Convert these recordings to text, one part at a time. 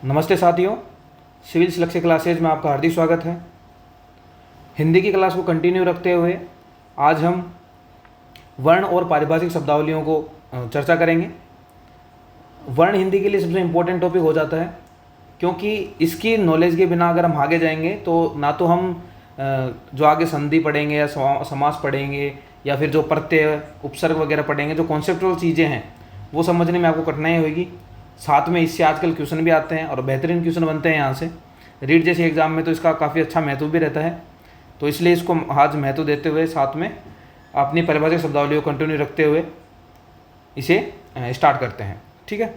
नमस्ते साथियों, सिविल्स लक्ष्य क्लासेज में आपका हार्दिक स्वागत है। हिंदी की क्लास को कंटिन्यू रखते हुए आज हम वर्ण और पारिभाषिक शब्दावलियों को चर्चा करेंगे। वर्ण हिंदी के लिए सबसे इम्पोर्टेंट टॉपिक हो जाता है, क्योंकि इसकी नॉलेज के बिना अगर हम आगे जाएंगे तो ना तो हम जो आगे संधि पढ़ेंगे या समास पढ़ेंगे या फिर जो प्रत्यय उपसर्ग वगैरह पढ़ेंगे, जो कॉन्सेप्चुअल चीज़ें हैं वो समझने में आपको कठिनाई होगी। साथ में इससे आजकल क्वेश्चन भी आते हैं और बेहतरीन क्वेश्चन बनते हैं यहाँ से। रीट जैसे एग्ज़ाम में तो इसका काफ़ी अच्छा महत्व भी रहता है, तो इसलिए इसको आज महत्व देते हुए साथ में अपनी पारिभाषिक शब्दावली को कंटिन्यू रखते हुए इसे स्टार्ट करते हैं। ठीक है,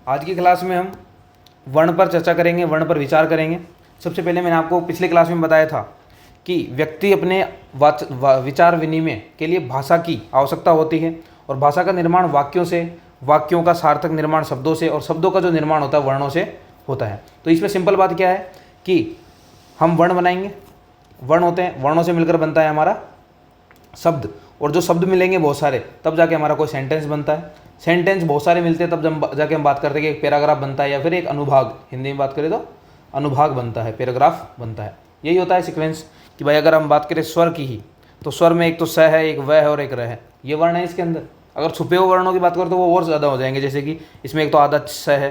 आज की क्लास में हम वर्ण पर चर्चा करेंगे, वर्ण पर विचार करेंगे। सबसे पहले मैंने आपको पिछले क्लास में बताया था कि व्यक्ति अपने विचार विनिमय के लिए भाषा की आवश्यकता होती है, और भाषा का निर्माण वाक्यों से, वाक्यों का सार्थक निर्माण शब्दों से, और शब्दों का जो निर्माण होता है वर्णों से होता है। तो इसमें सिंपल बात क्या है कि हम वर्ण बनाएंगे, वर्ण होते हैं, वर्णों से मिलकर बनता है हमारा शब्द, और जो शब्द मिलेंगे बहुत सारे तब जाके हमारा कोई सेंटेंस बनता है। सेंटेंस बहुत सारे मिलते हैं तब जब जाके हम बात करते हैं कि एक पैराग्राफ बनता है या फिर एक अनुभाग, हिंदी में बात करें तो अनुभाग बनता है, पैराग्राफ बनता है। यही होता है सीक्वेंस कि भाई अगर हम बात करें स्वर की ही, तो स्वर में एक तो स है, एक व है और एक र है, ये वर्ण है इसके अंदर। अगर छुपे हुए वर्णों की बात करें तो वो और ज़्यादा हो जाएंगे, जैसे कि इसमें एक तो आधा स है,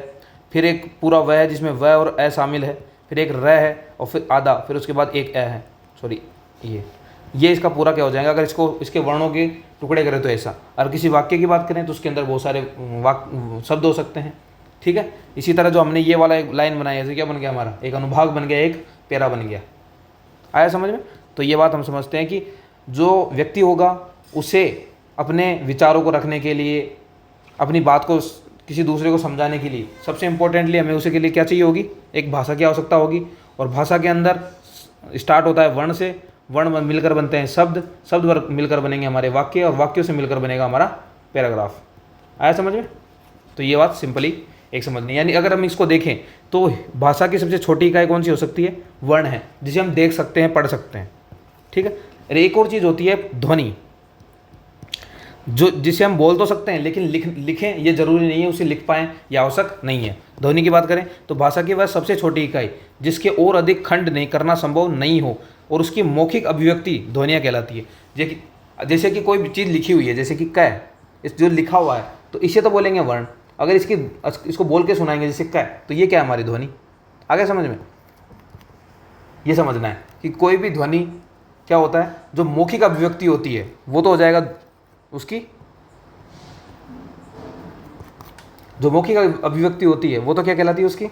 फिर एक पूरा व है जिसमें व और ए शामिल है, फिर एक र है और फिर आधा, फिर उसके बाद एक ए है, सॉरी ये इसका पूरा क्या हो जाएगा अगर इसको इसके वर्णों के टुकड़े करें तो ऐसा। और किसी वाक्य की बात करें तो उसके अंदर बहुत सारे शब्द हो सकते हैं। ठीक है, इसी तरह जो हमने ये वाला एक लाइन बनाई, ऐसे क्या बन गया हमारा, एक अनुभाग बन गया, एक पैरा बन गया। आया समझ में? तो ये बात हम समझते हैं कि जो व्यक्ति होगा उसे अपने विचारों को रखने के लिए, अपनी बात को किसी दूसरे को समझाने के लिए सबसे इम्पोर्टेंटली हमें उसे के लिए क्या चाहिए होगी, एक भाषा की आवश्यकता होगी। और भाषा के अंदर स्टार्ट होता है वर्ण से, वर्ण मिलकर बनते हैं शब्द, शब्द मिलकर बनेंगे हमारे वाक्य, और वाक्यों से मिलकर बनेगा हमारा पैराग्राफ। आया समझ में? तो ये बात सिंपली एक समझनी, यानी अगर हम इसको देखें तो भाषा की सबसे छोटी इकाई कौन सी हो सकती है, वर्ण है, जिसे हम देख सकते हैं, पढ़ सकते हैं। ठीक है, और एक और चीज़ होती है ध्वनि, जो जिसे हम बोल तो सकते हैं लेकिन लिखें ये जरूरी नहीं है, उसे लिख पाएँ ये आवश्यक नहीं है। ध्वनि की बात करें तो भाषा की वह सबसे छोटी इकाई जिसके और अधिक खंड नहीं करना संभव नहीं हो, और उसकी मौखिक अभिव्यक्ति ध्वनियाँ कहलाती है। जैसे कि कोई चीज़ लिखी हुई है, जैसे कि क, इस जो लिखा हुआ है तो इसे तो बोलेंगे वर्ण। अगर इसको बोल के सुनाएंगे जैसे क, तो ये क्या है, हमारी ध्वनि। आगे समझ में? ये समझना है कि कोई भी ध्वनि क्या होता है, जो मौखिक अभिव्यक्ति होती है वो तो हो जाएगा उसकी, जो मौखिक अभिव्यक्ति होती है वो तो क्या कहलाती है, उसकी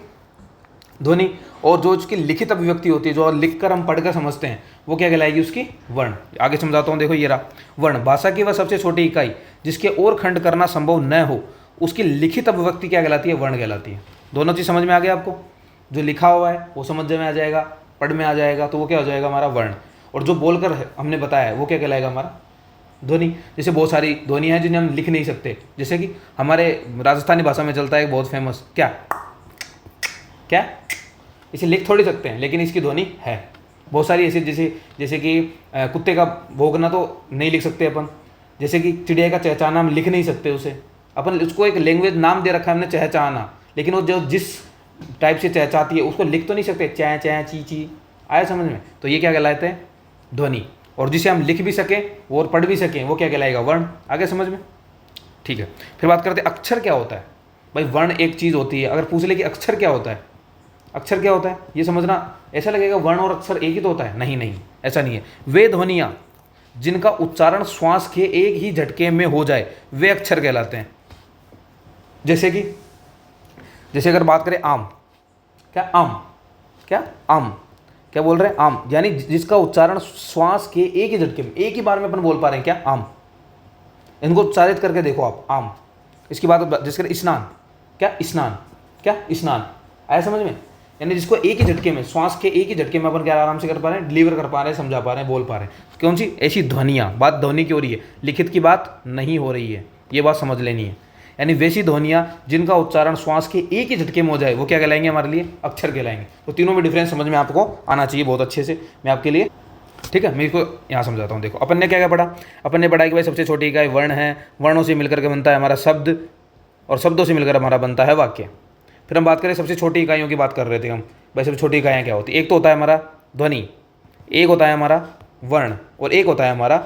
ध्वनि। और जो उसकी लिखित अभिव्यक्ति होती है, जो लिखकर हम पढ़कर समझते हैं, वो क्या कहलाएगी, उसकी वर्ण। आगे समझाता हूँ, देखो ये रहा वर्ण, भाषा की वह सबसे छोटी इकाई जिसके और खंड करना संभव न हो, उसकी लिखित अभिव्यक्ति क्या कहलाती है, वर्ण कहलाती है। दोनों चीज़ समझ में आ गया आपको? जो लिखा हुआ है वो समझ में आ जाएगा, पढ़ में आ जाएगा, तो वो क्या हो जाएगा हमारा वर्ण। और जो बोलकर हमने बताया है वो क्या कहलाएगा, हमारा ध्वनि। जैसे बहुत सारी ध्वनियाँ हैं जिन्हें हम लिख नहीं सकते, जैसे कि हमारे राजस्थानी भाषा में चलता है बहुत फेमस क्या क्या, इसे लिख थोड़ी सकते हैं लेकिन इसकी ध्वनि है। बहुत सारी ऐसी, जैसे कि कुत्ते का भौंकना तो नहीं लिख सकते अपन, जैसे कि चिड़िया का चहचहाना हम लिख नहीं सकते उसे, अपन उसको एक लैंग्वेज नाम दे रखा है हमने चहचहाना, लेकिन वो जो जिस टाइप से चहचहाती है उसको लिख तो नहीं सकते, चै चै ची ची। आया समझ में? तो ये क्या कहलाते हैं, ध्वनि। और जिसे हम लिख भी सकें और पढ़ भी सकें वो क्या कहलाएगा, वर्ण। आगे समझ में? ठीक है, फिर बात करते हैं अक्षर क्या होता है। भाई वर्ण एक चीज़ होती है, अगर पूछ ले कि अक्षर क्या होता है, अक्षर क्या होता है, ये समझना। ऐसा लगेगा वर्ण और अक्षर एक ही तो होता है, नहीं नहीं, ऐसा नहीं है। वे ध्वनियाँ जिनका उच्चारण श्वास के एक ही झटके में हो जाए वे अक्षर कहलाते हैं। जैसे अगर बात करें आम, क्या आम, क्या आम, क्या बोल रहे हैं, आम, यानी जिसका उच्चारण श्वास के एक ही झटके में, एक ही बार में अपन बोल पा रहे हैं, क्या आम। इनको उच्चारित करके देखो आप, आम। इसकी बात जैसे स्नान, क्या स्नान, क्या स्नान। आया समझ में? यानी जिसको एक ही झटके में, श्वास के एक ही झटके में अपन क्या आराम से कर पा रहे हैं, डिलीवर कर पा रहे हैं, समझा पा रहे हैं, बोल पा रहे हैं। कौन सी ऐसी ध्वनियाँ, बात ध्वनि की हो रही है, लिखित की बात नहीं हो रही है, ये बात समझ लेनी है। यानी वैसी ध्वनियाँ जिनका उच्चारण श्वास के एक ही झटके में हो जाए वो क्या कहलाएंगे, हमारे लिए अक्षर कहलाएंगे। तो तीनों में डिफरेंस समझ में आपको आना चाहिए बहुत अच्छे से, मैं आपके लिए। ठीक है, मैं इसको यहाँ समझाता हूँ। देखो अपन ने क्या क्या पढ़ा, अपन ने पढ़ा कि भाई सबसे छोटी इकाई वर्ण है, वर्णों से मिलकर के बनता है हमारा शब्द, और शब्दों से मिलकर हमारा बनता है वाक्य। फिर हम बात करें सबसे छोटी इकाइयों की बात कर रहे थे हम, भाई सबसे छोटी इकाइयाँ क्या होती है। एक तो होता है हमारा ध्वनि, एक होता है हमारा वर्ण, और एक होता है हमारा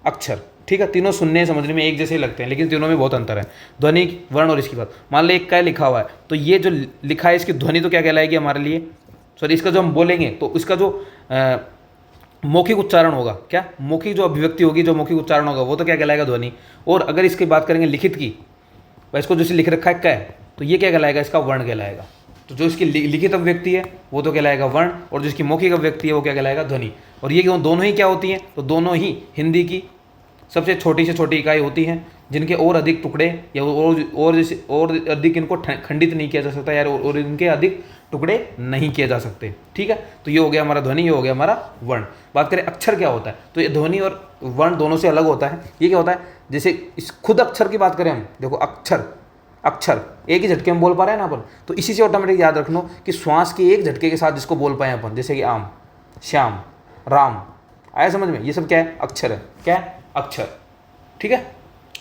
अक्षर। ठीक है, तीनों सुनने समझने में एक जैसे ही लगते हैं, लेकिन तीनों में बहुत अंतर है, ध्वनि, वर्ण और इसकी बात। मान लो एक का लिखा हुआ है, तो ये जो लिखा है इसकी ध्वनि तो क्या कहलाएगी हमारे लिए, सॉरी इसका जो हम बोलेंगे तो इसका जो मौखिक उच्चारण होगा, क्या मौखिक जो अभिव्यक्ति होगी, जो मौखिक उच्चारण होगा वो तो क्या कहलाएगा, ध्वनि। और अगर इसकी बात करेंगे लिखित की, भाई इसको जैसे लिख रखा है क, तो ये क्या कहलाएगा, इसका वर्ण कहलाएगा। तो जो इसकी लिखित अभिव्यक्ति है वो तो कहलाएगा वर्ण, और जो इसकी मौखिक अभिव्यक्ति है वो क्या कहलाएगा, ध्वनि। और ये दोनों ही क्या होती हैं, तो दोनों ही हिंदी की सबसे छोटी से छोटी इकाई होती हैं, जिनके और अधिक टुकड़े या और अधिक इनको खंडित नहीं किया जा सकता यार, और इनके अधिक टुकड़े नहीं किए जा सकते। ठीक है, तो ये हो गया हमारा ध्वनि, ये हो गया हमारा वर्ण। बात करें अक्षर क्या होता है, तो ये ध्वनि और वर्ण दोनों से अलग होता है। ये क्या होता है, जैसे इस खुद अक्षर की बात करें हम, देखो अक्षर अक्षर एक ही झटके में बोल पा रहे हैं ना अपन, तो इसी से ऑटोमेटिक याद रखना कि श्वास के एक झटके के साथ जिसको बोल पाए अपन, जैसे कि आम, श्याम, राम, आया समझ में, ये सब क्या है, अक्षर है, क्या है, अक्षर। ठीक है,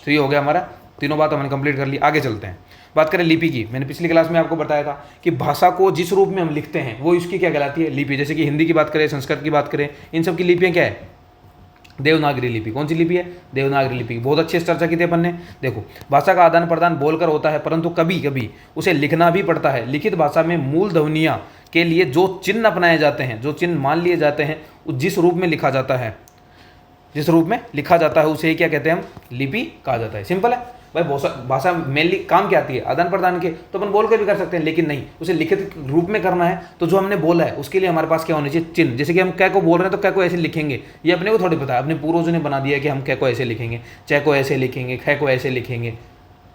तो ये हो गया हमारा, तीनों बात हमने कंप्लीट कर ली। आगे चलते हैं, बात करें लिपि की। मैंने पिछली क्लास में आपको बताया था कि भाषा को जिस रूप में हम लिखते हैं वो इसकी क्या कहलाती है, लिपि। जैसे कि हिंदी की बात करें, संस्कृत की बात करें, इन सब की लिपियाँ क्या है, देवनागरी लिपि। कौन सी लिपि है, देवनागरी लिपि। बहुत अच्छी चर्चा की थी अपन ने। देखो, भाषा का आदान प्रदान बोलकर होता है, परंतु कभी कभी उसे लिखना भी पड़ता है। लिखित भाषा में मूल ध्वनियाँ के लिए जो चिन्ह अपनाए जाते हैं, जो चिन्ह मान लिए जाते हैं, जिस रूप में लिखा जाता है, जिस रूप में लिखा जाता है उसे क्या कहते हैं हम, लिपि कहा जाता है। सिंपल है भाई, भाषा मेनली काम क्या आती है, आदान प्रदान के, तो अपन बोल के भी कर सकते हैं, लेकिन नहीं, उसे लिखित रूप में करना है तो जो हमने बोला है उसके लिए हमारे पास क्या होना चाहिए, चिन्ह। जैसे कि हम कै को बोल रहे हैं तो कै को ऐसे लिखेंगे, ये अपने को थोड़ी पता है, अपने पूर्वजों ने बना दिया कि हम कै को ऐसे लिखेंगे, चे को ऐसे लिखेंगे, खे को ऐसे लिखेंगे।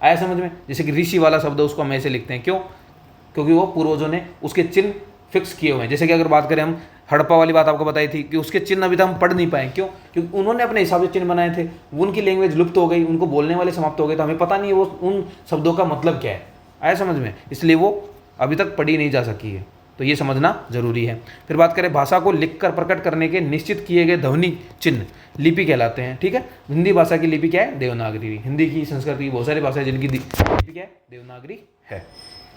आया समझ में, जैसे कि ऋषि वाला शब्द उसको हम ऐसे लिखते हैं, क्यों, क्योंकि वो पूर्वजों ने उसके चिन्ह फिक्स किए हुए हैं। जैसे कि अगर बात करें हम, हड़प्पा वाली बात आपको बताई थी कि उसके चिन्ह अभी तक हम पढ़ नहीं पाए, क्यों, क्योंकि उन्होंने अपने हिसाब से चिन्ह बनाए थे, उनकी लैंग्वेज लुप्त हो गई, उनको बोलने वाले समाप्त हो गए, तो हमें पता नहीं है वो उन शब्दों का मतलब क्या है। आया समझ में, इसलिए वो अभी तक पढ़ी नहीं जा सकी है, तो ये समझना जरूरी है। फिर बात करें, भाषा को लिखकर प्रकट करने के निश्चित किए गए ध्वनि चिन्ह लिपि कहलाते हैं। ठीक है, हिंदी भाषा की लिपि क्या है, देवनागरी। हिंदी की, संस्कृत की, बहुत सारी भाषाएं जिनकी लिपि क्या है, देवनागरी है।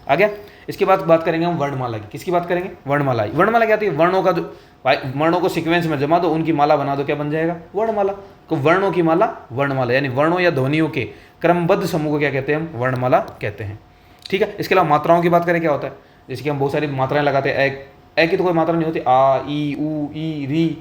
आ गया। इसके बाद बात करेंगे हम वर्णमाला की। किसकी बात करेंगे, वर्णमाला। वर्णमाला क्या होती है, वर्णों का जो, वर्णों को सीक्वेंस में जमा दो, उनकी माला बना दो, क्या बन जाएगा, वर्णमाला। तो वर्णों की माला वर्णमाला, यानी वर्णों या ध्वनियों के क्रमबद्ध समूह को क्या कहते हैं हम, वर्णमाला कहते हैं। ठीक है, इसके अलावा मात्राओं की बात करें, क्या होता है, जैसे कि हम बहुत सारी मात्राएं लगाते हैं। ए की तो कोई मात्रा नहीं होती, आ, ई, ऊ, ई, री,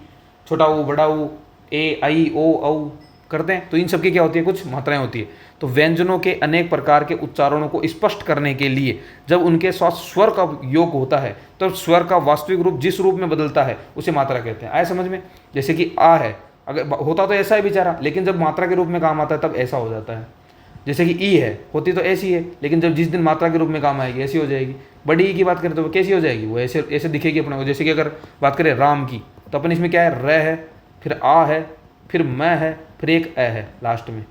छोटा ऊ, बड़ा ऊ, ए, आई, ओ, औ करते हैं, तो इन सब की क्या होती है, कुछ मात्राएं होती है। तो व्यंजनों के अनेक प्रकार के उच्चारणों को स्पष्ट करने के लिए जब उनके साथ स्वर का योग होता है, तो स्वर का वास्तविक रूप जिस रूप में बदलता है उसे मात्रा कहते हैं। आया समझ में, जैसे कि आ है, अगर होता तो ऐसा है बेचारा, लेकिन जब मात्रा के रूप में काम आता है तब ऐसा हो जाता है। जैसे कि ई है, होती तो ऐसी है, लेकिन जब जिस दिन मात्रा के रूप में काम आएगी ऐसी हो जाएगी। बड़ी ई की बात करें तो वो कैसी हो जाएगी, वो ऐसे ऐसे दिखेगी अपने को। जैसे कि अगर बात करें राम की, तो अपन इसमें क्या है, र है, फिर आ है, फिर मैं है, फिर एक ए है लास्ट में।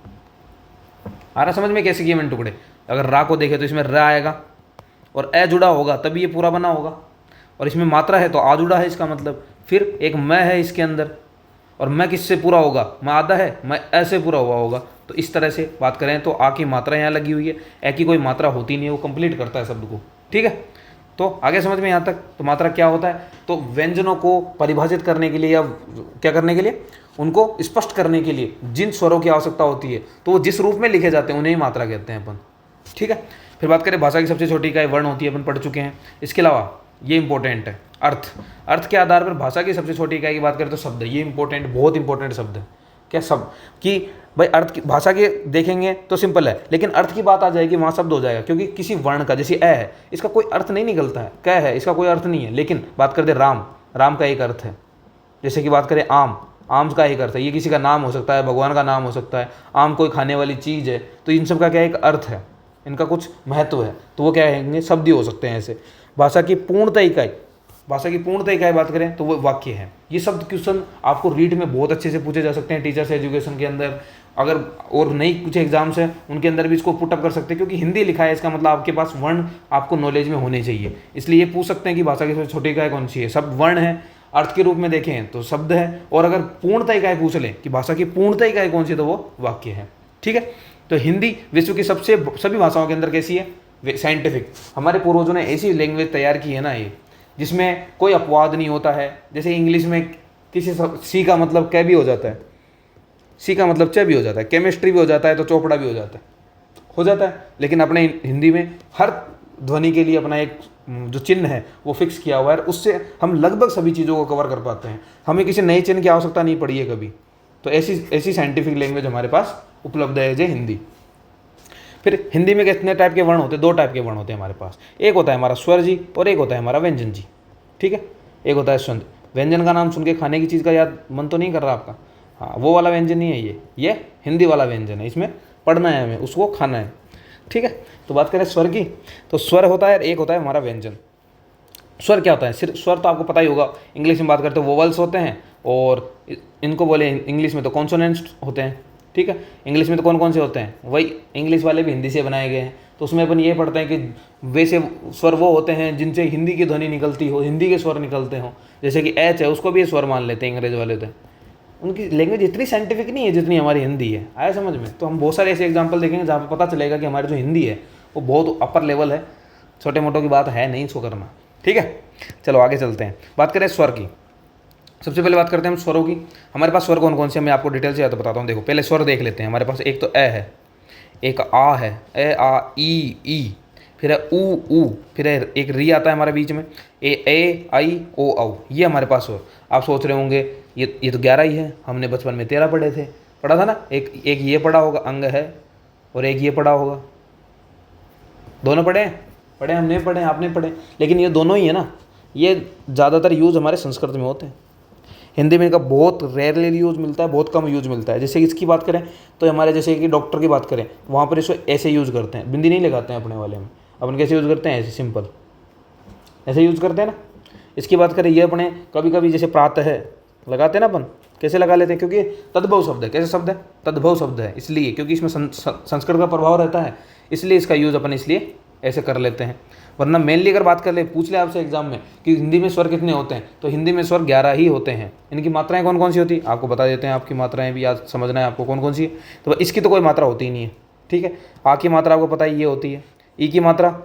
आ रहा समझ में कैसे किए मैंने टुकड़े। अगर रा को देखें तो इसमें र आएगा और ए जुड़ा होगा तभी ये पूरा बना होगा, और इसमें मात्रा है तो आ जुड़ा है, इसका मतलब। फिर एक मैं है इसके अंदर, और मैं किससे पूरा होगा, मैं आधा है, मैं ऐसे पूरा हुआ होगा। तो इस तरह से बात करें तो आ की मात्रा यहाँ लगी हुई है, ए की कोई मात्रा होती नहीं है, वो कंप्लीट करता है शब्द को। ठीक है, तो आगे समझ में यहाँ तक। तो मात्रा क्या होता है, तो व्यंजनों को परिभाषित करने के लिए या क्या करने के लिए, उनको स्पष्ट करने के लिए जिन स्वरों की आवश्यकता होती है, तो वो जिस रूप में लिखे जाते हैं उन्हें ही मात्रा कहते हैं अपन। ठीक है, फिर बात करें भाषा की सबसे छोटी इकाई वर्ण होती है, अपन पढ़ चुके हैं। इसके अलावा ये इंपॉर्टेंट है, अर्थ। अर्थ के आधार पर भाषा की सबसे छोटी इकाई की बात करें तो शब्द है। ये इंपॉर्टेंट, बहुत इंपॉर्टेंट शब्द है। क्या शब्द कि भाई अर्थ की भाषा के देखेंगे तो सिंपल है, लेकिन अर्थ की बात आ जाएगी वहाँ शब्द हो जाएगा, क्योंकि किसी वर्ण का, जैसे ए है, इसका कोई अर्थ नहीं निकलता है, क है, इसका कोई अर्थ नहीं है। लेकिन बात करते राम, राम का एक अर्थ है। जैसे कि बात करें आम, आम का एक अर्थ है, ये किसी का नाम हो सकता है, भगवान का नाम हो सकता है, आम कोई खाने वाली चीज़ है, तो इन सब का क्या एक अर्थ है, इनका कुछ महत्व है, तो वो क्या कहेंगे, शब्द ही हो सकते हैं ऐसे। भाषा की पूर्णता इकाई, भाषा की पूर्णता इकाई बात करें तो वो वाक्य है। ये शब्द क्वेश्चन आपको रीड में बहुत अच्छे से पूछे जा सकते हैं टीचर्स एजुकेशन के अंदर, अगर और नई कुछ एग्जाम्स हैं उनके अंदर भी इसको पुटअप कर सकते हैं, क्योंकि हिंदी लिखा है, इसका मतलब आपके पास वर्ण आपको नॉलेज में होने चाहिए। इसलिए ये पूछ सकते हैं कि भाषा की सबसे छोटी इकाई कौन सी है, शब्द वर्ण है। अर्थ के रूप में देखें तो शब्द है, और अगर पूर्णता इकाई पूछ लें कि भाषा की पूर्णता इकाई कौन सी है तो वो वाक्य है। ठीक है, तो हिंदी विश्व की सभी भाषाओं के अंदर कैसी है, साइंटिफिक। हमारे पूर्वजों ने ऐसी लैंग्वेज तैयार की है ना ये, जिसमें कोई अपवाद नहीं होता है। जैसे इंग्लिश में किसी सी का मतलब कै भी हो जाता है, सी का मतलब च भी हो जाता है, केमिस्ट्री भी हो जाता है तो चोपड़ा भी हो जाता है। लेकिन अपने हिंदी में हर ध्वनि के लिए अपना एक जो चिन्ह है वो फिक्स किया हुआ है, उससे हम लगभग सभी चीज़ों को कवर कर पाते हैं। हमें किसी नए चिन्ह की आवश्यकता नहीं पड़ी है कभी। तो ऐसी साइंटिफिक लैंग्वेज हमारे पास उपलब्ध है जो हिंदी। फिर हिंदी में कितने टाइप के वर्ण होते हैं, 2 टाइप के वर्ण होते हैं हमारे पास। एक होता है हमारा स्वर जी और एक होता है हमारा व्यंजन जी। ठीक है, एक होता है स्वंद। व्यंजन का नाम सुन के खाने की चीज़ का याद मन तो नहीं कर रहा आपका? हाँ, वो वाला व्यंजन नहीं है ये हिंदी वाला व्यंजन है, इसमें पढ़ना है हमें, उसको खाना है। ठीक है, तो बात करें स्वर की, तो स्वर होता है, एक होता है हमारा व्यंजन। स्वर क्या होता है? सिर्फ स्वर तो आपको पता ही होगा, इंग्लिश में बात करते हो वोवल्स होते हैं, और इनको बोले इंग्लिश में तो कॉन्सोनेंट्स होते हैं। ठीक है, इंग्लिश में तो कौन कौन से होते हैं, वही इंग्लिश वाले भी हिंदी से बनाए गए हैं। तो उसमें अपन ये पढ़ते हैं कि वैसे स्वर वो होते हैं जिनसे हिंदी की ध्वनि निकलती हो, हिंदी के स्वर निकलते हों। जैसे कि एच है, उसको भी स्वर मान लेते हैं अंग्रेज वाले। तो उनकी लैंग्वेज इतनी साइंटिफिक नहीं है जितनी हमारी हिंदी है। आया समझ में? तो हम बहुत सारे ऐसे एग्जाम्पल देखेंगे जहाँ पर पता चलेगा कि हमारी जो हिंदी है वो बहुत अपर लेवल है, छोटे मोटों की बात है नहीं इसको करना। ठीक है, चलो आगे चलते हैं, बात करें स्वर की। सबसे पहले बात करते हैं हम स्वरों की। हमारे पास स्वर कौन कौन से, मैं आपको डिटेल से याद बताता हूँ। देखो, पहले स्वर देख लेते हैं। हमारे पास एक तो ए है, एक आ है, ए आ ई, फिर है ऊ, फिर है एक री आता है हमारे बीच में, ए आई ओ औ, ये हमारे पास स्वर। आप सोच रहे होंगे ये तो 11 ही है, हमने बचपन में 13 पढ़ा था ना। एक ये पढ़ा होगा, अंग है, और एक ये पढ़ा होगा। दोनों पढ़े हमने पढ़े, आपने पढ़े, लेकिन ये दोनों ही है ना। ये ज़्यादातर यूज़ हमारे संस्कृत में होते हैं। हिंदी में इनका बहुत रेयरली यूज़ मिलता है, बहुत कम यूज़ मिलता है। जैसे इसकी बात करें तो हमारे जैसे कि डॉक्टर की बात करें, वहाँ पर इसको ऐसे यूज़ करते हैं, बिंदी नहीं लगाते हैं अपने वाले में। अपन कैसे यूज़ करते हैं? ऐसे सिंपल ऐसे यूज़ करते हैं ना। इसकी बात करें, ये अपने कभी कभी जैसे प्रातः है लगाते हैं ना अपन, कैसे लगा लेते हैं? क्योंकि तद्भव शब्द है। कैसे शब्द है? तद्भव शब्द है, इसलिए क्योंकि इसमें संस्कृत का प्रभाव रहता है, इसलिए इसका यूज़ अपन इसलिए ऐसे कर लेते हैं। वरना मेनली अगर बात कर ले, पूछ ले आपसे एग्जाम में कि हिंदी में स्वर कितने होते हैं, तो हिंदी में स्वर 11 ही होते हैं। इनकी मात्राएं कौन कौन सी होती है आपको बता देते हैं। आपकी मात्राएं भी याद समझना है आपको कौन कौन सी है। तो इसकी तो कोई मात्रा होती ही नहीं है। ठीक है, आ की मात्रा आपको पता है ये होती है, ई की मात्रा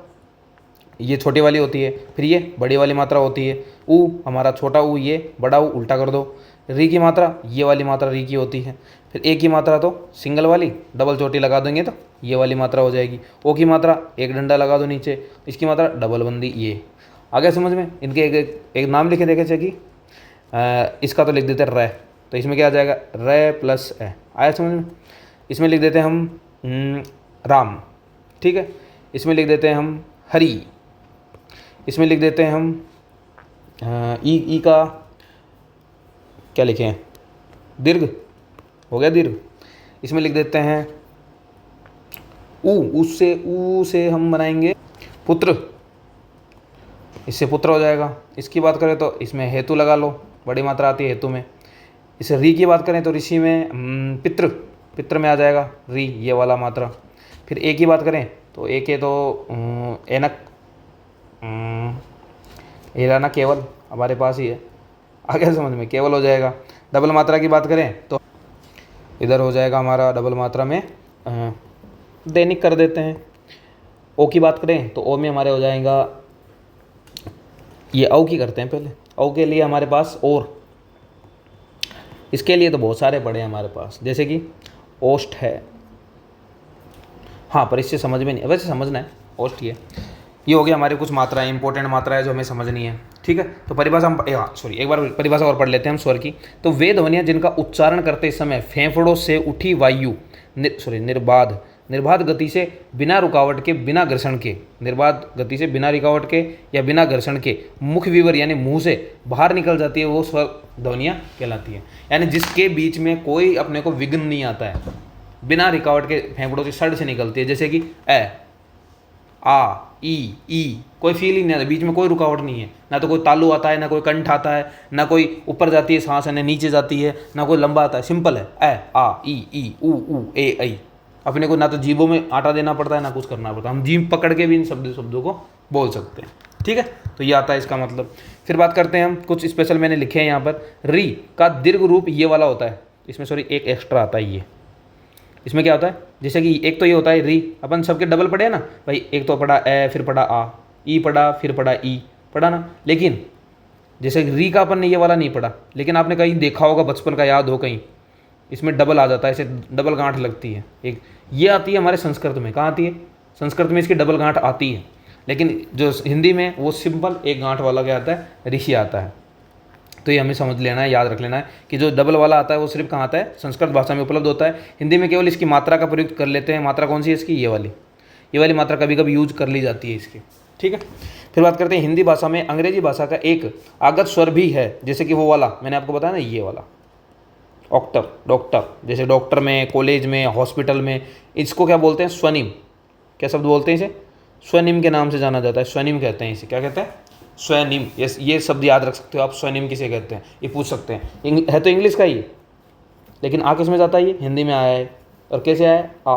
ये छोटी वाली होती है, फिर ये बड़ी वाली मात्रा होती है, ऊ हमारा छोटा ऊ, ये बड़ा ऊ उल्टा कर दो। री की मात्रा ये वाली मात्रा री की होती है। फिर ए की मात्रा तो सिंगल वाली, डबल चोटी लगा देंगे तो ये वाली मात्रा हो जाएगी। ओ की मात्रा एक डंडा लगा दो नीचे, इसकी मात्रा डबल बंदी। ये आगे समझ में? इनके एक नाम लिखे देखे कि इसका तो लिख देते हैं र, तो इसमें क्या आ जाएगा? र प्लस ए। आया समझ में? इसमें लिख देते हैं हम राम। ठीक है, इसमें लिख देते हैं हम हरी। इसमें लिख देते हैं हम ई का क्या लिखें? दीर्घ हो गया, दीर्घ। इसमें लिख देते हैं ऊ से हम बनाएंगे पुत्र, इससे पुत्र हो जाएगा। इसकी बात करें तो इसमें हेतु लगा लो, बड़ी मात्रा आती है हेतु में। इसे री की बात करें तो ऋषि में पितृ में आ जाएगा री, ये वाला मात्रा। फिर ए की बात करें तो ए के तो एनक, एराना केवल हमारे पास ही है। आगे समझ में? केवल हो जाएगा। डबल मात्रा की बात करें तो इधर हो जाएगा हमारा डबल मात्रा में दैनिक कर देते हैं। ओ की बात करें तो ओ में हमारे हो जाएगा, ये औ की करते हैं पहले। औ के लिए हमारे पास और, इसके लिए तो बहुत सारे पड़े हैं हमारे पास, जैसे कि ओष्ठ है। हाँ, पर इससे समझ में नहीं, वैसे समझना है, ओष्ठ ये हो गया हमारे कुछ मात्राएं, इंपॉर्टेंट मात्राएं जो हमें समझनी है। ठीक है, तो परिभाषा हम एक बार परिभाषा और पढ़ लेते हैं हम स्वर की। तो वे ध्वनियाँ जिनका उच्चारण करते समय फेफड़ों से उठी वायु निर्बाध गति से बिना रुकावट के, बिना घर्षण के, निर्बाध गति से बिना रुकावट के या बिना घर्षण के मुख विवर यानी मुंह से बाहर निकल जाती है, वो स्वर ध्वनियाँ कहलाती है। यानी जिसके बीच में कोई अपने को विघ्न नहीं आता है, बिना रुकावट के फेफड़ों की सड़ से निकलती है। जैसे कि ए, आ, ई, कोई फील ही नहीं आता, बीच में कोई रुकावट नहीं है। ना तो कोई तालु आता है, ना कोई कंठ आता है, ना कोई ऊपर जाती है सांस, ना नीचे जाती है, ना कोई लंबा आता है। सिंपल है, ए, आ, ई, ऊ, ए, ऐ। अपने को ना तो जीभों में आटा देना पड़ता है, ना कुछ करना पड़ता है, हम जीभ पकड़ के भी इन शब्दों को बोल सकते हैं। ठीक है, तो ये आता है इसका मतलब। फिर बात करते हैं हम कुछ स्पेशल मैंने लिखे हैं यहाँ पर। री का दीर्घ रूप ये वाला होता है, इसमें सॉरी एक एक्स्ट्रा आता है ये, इसमें क्या होता है, जैसे कि एक तो ये होता है री, अपन सबके डबल पढ़े हैं ना भाई, एक तो पढ़ा ए, फिर पढ़ा आ, ई पढ़ा, फिर पढ़ा ई, पढ़ा ना। लेकिन जैसे री का अपन ने ये वाला नहीं पढ़ा, लेकिन आपने कहीं देखा होगा, बचपन का याद हो कहीं, इसमें डबल आ जाता है, ऐसे डबल गांठ लगती है एक, ये आती है हमारे संस्कृत में। कहाँ आती है? संस्कृत में इसकी डबल गांठ आती है, लेकिन जो हिंदी में वो सिंपल एक गांठ वाला क्या आता है, ऋषि आता है। तो ये हमें समझ लेना है, याद रख लेना है कि जो डबल वाला आता है वो सिर्फ कहाँ आता है, संस्कृत भाषा में उपलब्ध होता है। हिंदी में केवल इसकी मात्रा का प्रयोग कर लेते हैं। मात्रा कौन सी है इसकी? ये वाली मात्रा कभी कभी यूज कर ली जाती है इसकी, ठीक है। फिर बात करते हैं हिंदी भाषा में अंग्रेजी भाषा का एक आगत स्वर भी है, जैसे कि वो वाला मैंने आपको बताया ना, ये वाला ऑक्टर, डॉक्टर, जैसे डॉक्टर में, कॉलेज में, हॉस्पिटल में, इसको क्या बोलते हैं? स्वनिम। क्या शब्द बोलते हैं इसे? स्वनिम के नाम से जाना जाता है, स्वनिम कहते हैं इसे। क्या कहते हैं? स्वनिम। ये शब्द याद रख सकते हो आप, स्वनिम किसे कहते हैं, ये पूछ सकते हैं। है तो इंग्लिश का ही, लेकिन आ किस में जाता है? ये हिंदी में आया है। और कैसे आया है? आ,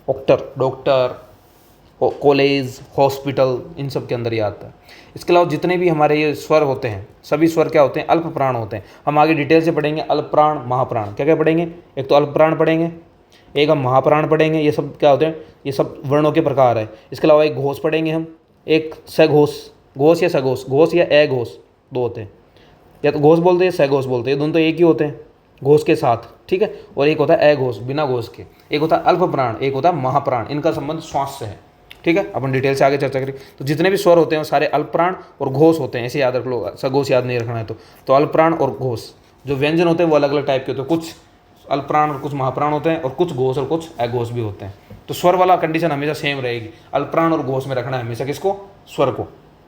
ऑक्टर, डॉक्टर, कॉलेज, हॉस्पिटल, इन सब के अंदर ये आता है। इसके अलावा जितने भी हमारे ये स्वर होते हैं, सभी स्वर क्या होते हैं? अल्प प्राण होते हैं। हम आगे डिटेल से पढ़ेंगे अल्प प्राण, महाप्राण। क्या क्या पढ़ेंगे? एक तो अल्प प्राण पढ़ेंगे, एक हम महाप्राण पढ़ेंगे। ये सब क्या होते हैं? ये सब वर्णों के प्रकार है। इसके अलावा एक घोष पढ़ेंगे हम, एक सघोष, घोष या सघोष, घोष या अघोष, दो होते हैं। या तो घोष बोलते हैं, सघोष बोलते हैं, दोनों तो एक ही होते हैं घोष के साथ, ठीक है। और एक होता है अघोष, बिना घोष के। एक होता है अल्प प्राण, एक होता है महाप्राण। इनका संबंध श्वास से है, ठीक है। अपन डिटेल से आगे चर्चा करें। तो जितने भी स्वर होते हैं वो सारे अल्प प्राण और घोष होते हैं, ऐसे याद रख लो, सघोष याद नहीं रखना है तो अल्प प्राण और घोष। जो व्यंजन होते हैं वो अलग अलग टाइप के होते हैं, कुछ अल्प प्राण और कुछ महाप्राण होते हैं, और कुछ घोष और कुछ अघोष भी होते हैं। तो स्वर वाला कंडीशन हमेशा सेम रहेगी, अल्प प्राण और घोष में रखना है हमेशा किसको? स्वर को,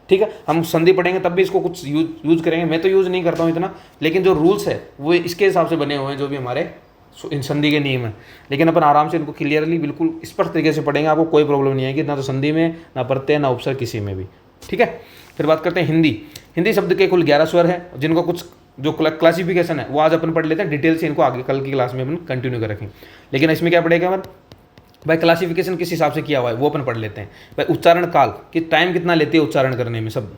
ठीक है। हम संधि पढ़ेंगे तब भी इसको कुछ यूज करेंगे, मैं तो यूज नहीं करता हूँ इतना, लेकिन जो रूल्स है वो इसके हिसाब से बने हुए हैं, जो भी हमारे इन संधि के नियम है। लेकिन अपन आराम से इनको क्लियरली बिल्कुल स्पष्ट तरीके से पढ़ेंगे, आपको कोई प्रॉब्लम नहीं आएगी, ना तो संधि में, ना प्रत्यय, ना उपसर्ग, किसी में भी, ठीक है। फिर बात करते हैं हिंदी। हिंदी शब्द के कुल 11 स्वर है, जिनको कुछ जो क्लासिफिकेशन है वो आज अपन पढ़ लेते हैं डिटेल से, इनको आगे कल की क्लास में अपन कंटिन्यू कर रखेंगे। लेकिन इसमें क्या पढ़ेगा अपन? भाई क्लासिफिकेशन किस हिसाब से किया हुआ है वो अपन पढ़ लेते हैं। भाई उच्चारण काल कि टाइम कितना लेते हैं उच्चारण करने में शब्द।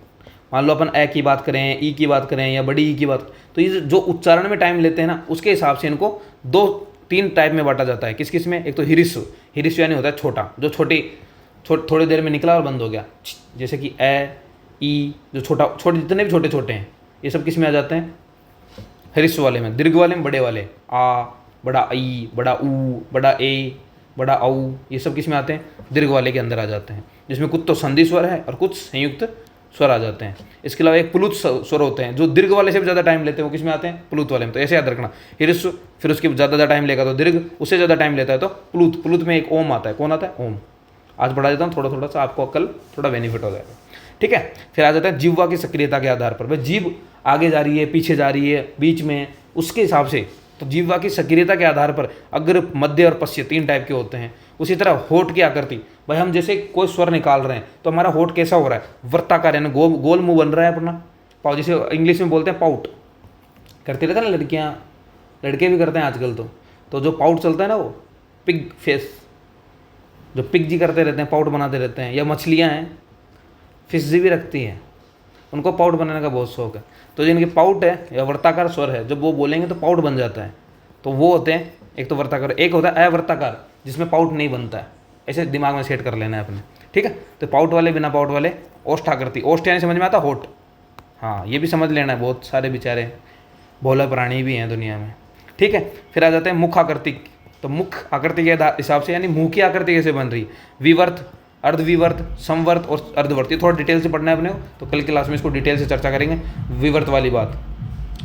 मान लो अपन ए की बात करें, ई की बात करें, या बड़ी ई की बात, तो ये जो उच्चारण में टाइम लेते हैं ना, उसके हिसाब से इनको 2-3 टाइप में बांटा जाता है। किस किस में? एक तो हिरिस्व, हिरिस्व यानी होता है छोटा, जो थोड़ी देर में निकला और बंद हो गया, जैसे कि ए, ई, जो छोटे जितने भी छोटे हैं, ये सब किस में आ जाते हैं? हिरिस्व वाले में। दीर्घ वाले में बड़े वाले, आ, बड़ा ई, बड़ा ऊ, बड़ा ए, बड़ा औ, ये सब किस में आते हैं? दीर्घ वाले के अंदर आ जाते हैं, जिसमें कुछ तो संधि स्वर है और कुछ संयुक्त स्वर आ जाते हैं। इसके अलावा एक प्लुत स्वर होते हैं, जो दीर्घ वाले से भी ज़्यादा टाइम लेते हैं, वो किस में आते हैं? प्लुत वाले में। तो ऐसे याद रखना, हिरिस्व, फिर उसके ज़्यादा टाइम लेगा तो दीर्घ, उससे ज़्यादा टाइम लेता है तो प्लुत। प्लुत में एक ओम आता है। कौन आता है? ओम। आज बढ़ा देता हूँ थोड़ा सा, आपको कल थोड़ा बेनिफिट हो जाएगा, ठीक है। फिर आ जाता है जिह्वा की सक्रियता के आधार पर। भाई जीभ आगे जा रही है, पीछे जा रही है, बीच में, उसके हिसाब से। तो जिह्वा की सक्रियता के आधार पर अग्र, मध्य और पश्य 3 टाइप के होते हैं। उसी तरह होठ की आकृति, भाई हम जैसे कोई स्वर निकाल रहे हैं तो हमारा होठ कैसा हो रहा है? वृत्ताकार, यानी गोल मुंह बन रहा है अपना। पाउ, जैसे इंग्लिश में बोलते हैं पाउट, करते रहते हैं ना लड़कियाँ, लड़के भी करते हैं आजकल। तो जो पाउट चलता है ना, वो पिग फेस, जो पिग जी करते रहते हैं, पाउट बनाते रहते हैं। या मछलियाँ हैं, फिश जी भी रखती हैं, उनको पाउट बनाने का बहुत शौक है। तो जिनके पाउट है या वर्ताकार स्वर है, जब वो बोलेंगे तो पाउट बन जाता है। तो वो होते हैं, एक तो वर्ताकार, एक होता है अवर्ताकार, जिसमें पाउट नहीं बनता है। ऐसे दिमाग में सेट कर लेना है अपने, ठीक है। तो पाउट वाले, बिना पाउट वाले, ओष्ठ आकृति। ओष्ठ यानी समझ में आता? होठ। हाँ, ये भी समझ लेना है, बहुत सारे बेचारे भोले प्राणी भी हैं दुनिया में, ठीक है। फिर आ जाते हैं मुख आकृति। तो मुख आकृति के हिसाब से, यानी मुंह की आकृति कैसे बन रही? विवर्त, अर्धविवर्त, संवर्त और अर्धवर्त। ये थोड़ा डिटेल से पढ़ना है अपने को, तो कल की क्लास में इसको डिटेल से चर्चा करेंगे, विवर्त वाली बात,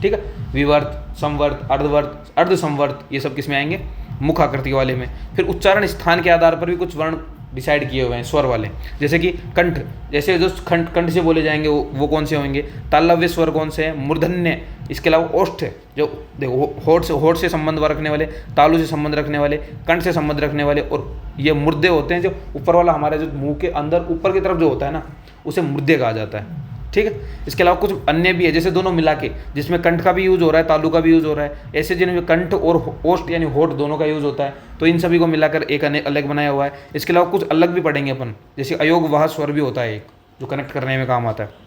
ठीक है। विवर्त, संवर्त, अर्धवर्त, अर्धसंवर्त, ये सब किस में आएंगे? मुख आकृति वाले में। फिर उच्चारण स्थान के आधार पर भी कुछ वर्ण डिसाइड किए हुए हैं स्वर वाले, जैसे कि कंठ, जैसे जो कंठ से बोले जाएंगे वो कौन से होंगे? तालव्य स्वर कौन से हैं? मूर्धन्य। इसके अलावा ओष्ठ, जो देखो होठ से संबंध रखने वाले, तालु से संबंध रखने वाले, कंठ से संबंध रखने वाले, और ये मुर्दे होते हैं, जो ऊपर वाला हमारे जो मुंह के अंदर ऊपर की तरफ जो होता है ना, उसे मुर्दे कहा जाता है, ठीक है। इसके अलावा कुछ अन्य भी है, जैसे दोनों मिला के, जिसमें कंठ का भी यूज़ हो रहा है, तालु का भी यूज़ हो रहा है। ऐसे जिनमें कंठ और ओष्ठ यानी होठ दोनों का यूज़ होता है, तो इन सभी को मिलाकर एक अलग बनाया हुआ है। इसके अलावा कुछ अलग भी पढ़ेंगे अपन, जैसे अयोग वाह स्वर भी होता है एक, जो कनेक्ट करने में काम आता है।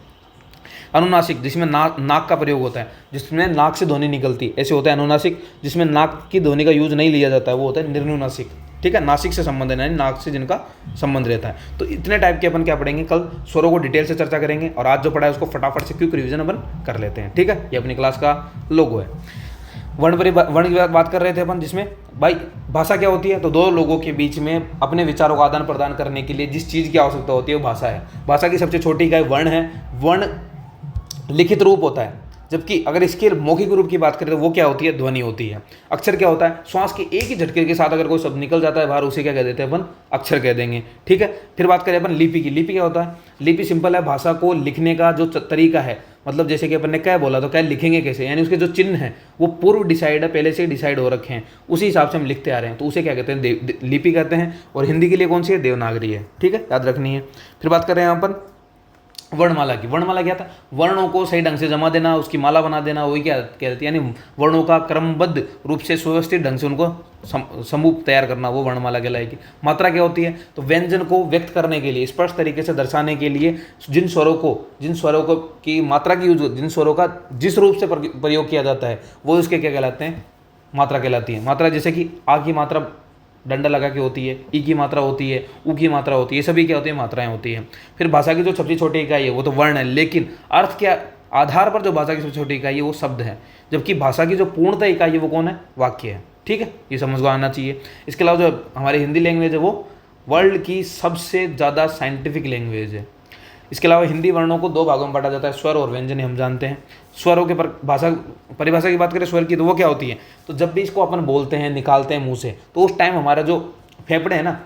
अनुनासिक जिसमें नाक का प्रयोग होता है, जिसमें नाक से ध्वनि निकलती है, ऐसे होता है अनुनासिक। जिसमें नाक की ध्वनि का यूज नहीं लिया जाता है वो होता है निर्नुनासिक। ठीक है, नासिक से संबंध है, यानी नाक से जिनका संबंध रहता है। तो इतने टाइप के अपन क्या पढ़ेंगे, कल स्वरों को डिटेल से चर्चा करेंगे, और आज जो पढ़ा है उसको फटाफट से क्विक रिवीजन अपन कर लेते हैं। ठीक है, ये अपनी क्लास का लोगो है। वर्ण की बात कर रहे थे अपन, जिसमें भाई भाषा क्या होती है, तो दो लोगों के बीच में अपने विचारों का आदान प्रदान करने के लिए जिस चीज़ की आवश्यकता होती है वो भाषा है। भाषा की सबसे छोटी इकाई वर्ण है। वर्ण लिखित रूप होता है, जबकि अगर इसके मौखिक रूप की बात करें तो वो क्या होती है, ध्वनि होती है। अक्षर क्या होता है, श्वास के एक ही झटके के साथ अगर कोई शब्द निकल जाता है बाहर, उसे क्या कह देते हैं अपन, अक्षर कह देंगे। ठीक है, फिर बात करें अपन लिपि की। लिपि क्या होता है, लिपि सिंपल है, भाषा को लिखने का जो तरीका है, मतलब जैसे कि अपन ने क्या बोला, तो क्या लिखेंगे कैसे, यानी उसके जो चिन्ह हैं वो पूर्व डिसाइड है, पहले से डिसाइड हो रखे हैं, उसी हिसाब से हम लिखते आ रहे हैं, तो उसे क्या कहते हैं, लिपि कहते हैं। और हिंदी के लिए कौन सी है, देवनागरी है। ठीक है, याद रखनी है। फिर बात कर रहे हैं यहाँ पर वर्णमाला की। वर्णमाला क्या था, वर्णों को सही ढंग से जमा देना, उसकी माला बना देना, वही क्या कहती है, यानी वर्णों का क्रमबद्ध रूप से सुव्यवस्थित ढंग से उनको समूह तैयार करना, वो वर्णमाला कहलाएगी। मात्रा क्या होती है, तो व्यंजन को व्यक्त करने के लिए, स्पष्ट तरीके से दर्शाने के लिए जिन स्वरों को की मात्रा की यूज, जिन स्वरों का जिस रूप से प्रयोग किया जाता है वो उसके क्या कहलाते हैं, मात्रा कहलाती है। मात्रा जैसे कि आ की मात्रा डंडा लगा के होती है, ई की मात्रा होती है, ऊ की मात्रा होती है, ये सभी क्या होती है, मात्राएं होती हैं। फिर भाषा की जो सबसे छोटी इकाई है वो तो वर्ण है, लेकिन अर्थ के आधार पर जो भाषा की सबसे छोटी इकाई है वो शब्द है, जबकि भाषा की जो पूर्णतः इकाई है वो कौन है, वाक्य है। ठीक है, ये समझ को आना चाहिए। इसके अलावा जो हमारी हिंदी लैंग्वेज है वो वर्ल्ड की सबसे ज़्यादा साइंटिफिक लैंग्वेज है। इसके अलावा हिंदी वर्णों को दो भागों में बांटा जाता है, स्वर और व्यंजन, हम जानते हैं। स्वरों के परिभाषा की बात करें स्वर की, तो वो क्या होती है, तो जब भी इसको अपन बोलते हैं, निकालते हैं मुंह से, तो उस टाइम हमारा जो फेफड़े हैं ना,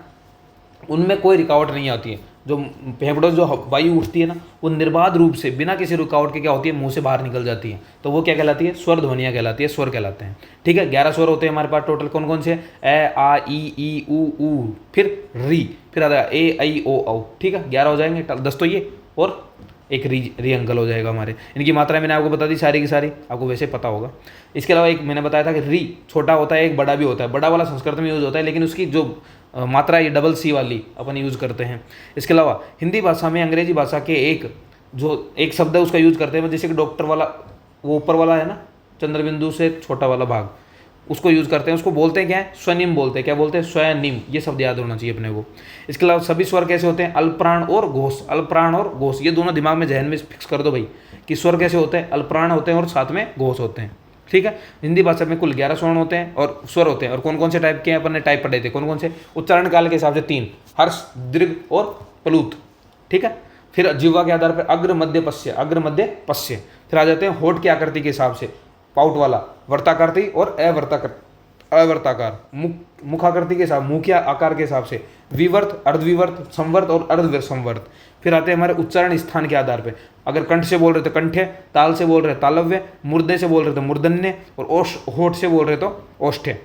उनमें कोई रुकावट नहीं आती है। जो फेफड़ों से जो वायु उठती है ना, वो निर्बाध रूप से बिना किसी रुकावट के क्या होती है, मुंह से बाहर निकल जाती है, तो वो क्या कहलाती है, स्वर ध्वनियाँ कहलाती है, स्वर कहलाते हैं। ठीक है, 11 स्वर होते हैं हमारे पास टोटल। कौन कौन से, ए आ ई ऊ, फिर री, फिर आता है ए आई ओ औ। ठीक है, 11 हो जाएंगे, 10 तो ये, और एक री अंकल हो जाएगा हमारे। इनकी मात्रा मैंने आपको बता दी सारी की सारी, आपको वैसे पता होगा। इसके अलावा एक मैंने बताया था कि री छोटा होता है, एक बड़ा भी होता है। बड़ा वाला संस्कृत में यूज होता है, लेकिन उसकी जो मात्रा ये डबल सी वाली अपन यूज़ करते हैं। इसके अलावा हिंदी भाषा में अंग्रेजी भाषा के एक शब्द है उसका यूज़ करते हैं, जैसे कि डॉक्टर वाला, वो ऊपर वाला है ना, चंद्रबिंदु से छोटा वाला भाग, उसको यूज़ करते हैं। उसको बोलते हैं क्या है, स्वनिम बोलते हैं। क्या बोलते हैं, स्वनिम। ये शब्द याद होना चाहिए अपने को। इसके अलावा सभी स्वर कैसे होते हैं, अल्पप्राण और घोष। अल्पप्राण और घोष, ये दोनों दिमाग में, जहन में फिक्स कर दो भाई, कि स्वर कैसे होते हैं, अल्पप्राण होते हैं और साथ में घोष होते हैं। ठीक है, हिंदी भाषा में कुल 11 स्वर्ण होते हैं और स्वर होते हैं। और कौन कौन से टाइप के हैं, अपन ने टाइप पढ़े थे, कौन कौन से, उच्चारण काल के हिसाब से 3, हर्ष, दीर्घ और प्लूत। ठीक है, फिर जिह्वा के आधार पर अग्र मध्य पश्य, अग्र मध्य पश्य। फिर आ जाते हैं होठ की आकृति के हिसाब से, पाउट वाला, वर्ताकृति और अवर्ताकार। मुखाकृति के हिसाब, मुख के आकार के हिसाब से विवर्त, अर्धविवर्त, संवर्त और अर्धसंवर्त। फिर आते हैं हमारे उच्चारण स्थान के आधार पे, अगर कंठ से बोल रहे तो कंठ्य, ताल से बोल रहे तालव्य, मुर्दे से बोल रहे तो मूर्धन्य, और होठ से बोल रहे तो ओष्ठ्य।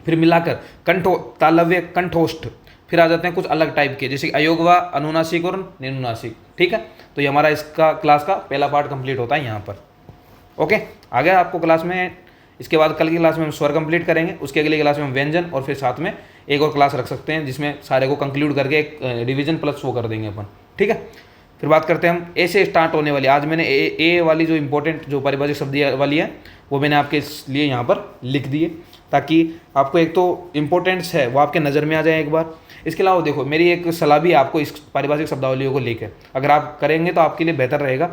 फिर मिलाकर कंठ, तालव्य, कंठोष्ठ। फिर आ जाते हैं कुछ अलग टाइप के, जैसे अयोगवा, अनुनासिक और निनुनासिक। ठीक है, तो ये हमारा इसका क्लास का पहला पार्ट कंप्लीट होता है यहाँ पर। ओके, आ गया आपको क्लास में। इसके बाद कल की क्लास में हम स्वर कंप्लीट करेंगे, उसके अगली क्लास में हम व्यंजन, और फिर साथ में एक और क्लास रख सकते हैं जिसमें सारे को कंक्लूड करके एक रिवीजन प्लस वो कर देंगे अपन। ठीक है, फिर बात करते हैं हम ए से स्टार्ट होने वाली। आज मैंने ए वाली जो इंपॉर्टेंट जो पारिभाषिक शब्द वाली है वो मैंने आपके लिए यहाँ पर लिख दिए, ताकि आपको एक तो इम्पोर्टेंट्स है वो आपके नज़र में आ जाए एक बार। इसके अलावा देखो, मेरी एक सलाह भी आपको इस पारिभाषिक शब्दावलियों को लेकर, अगर आप करेंगे तो आपके लिए बेहतर रहेगा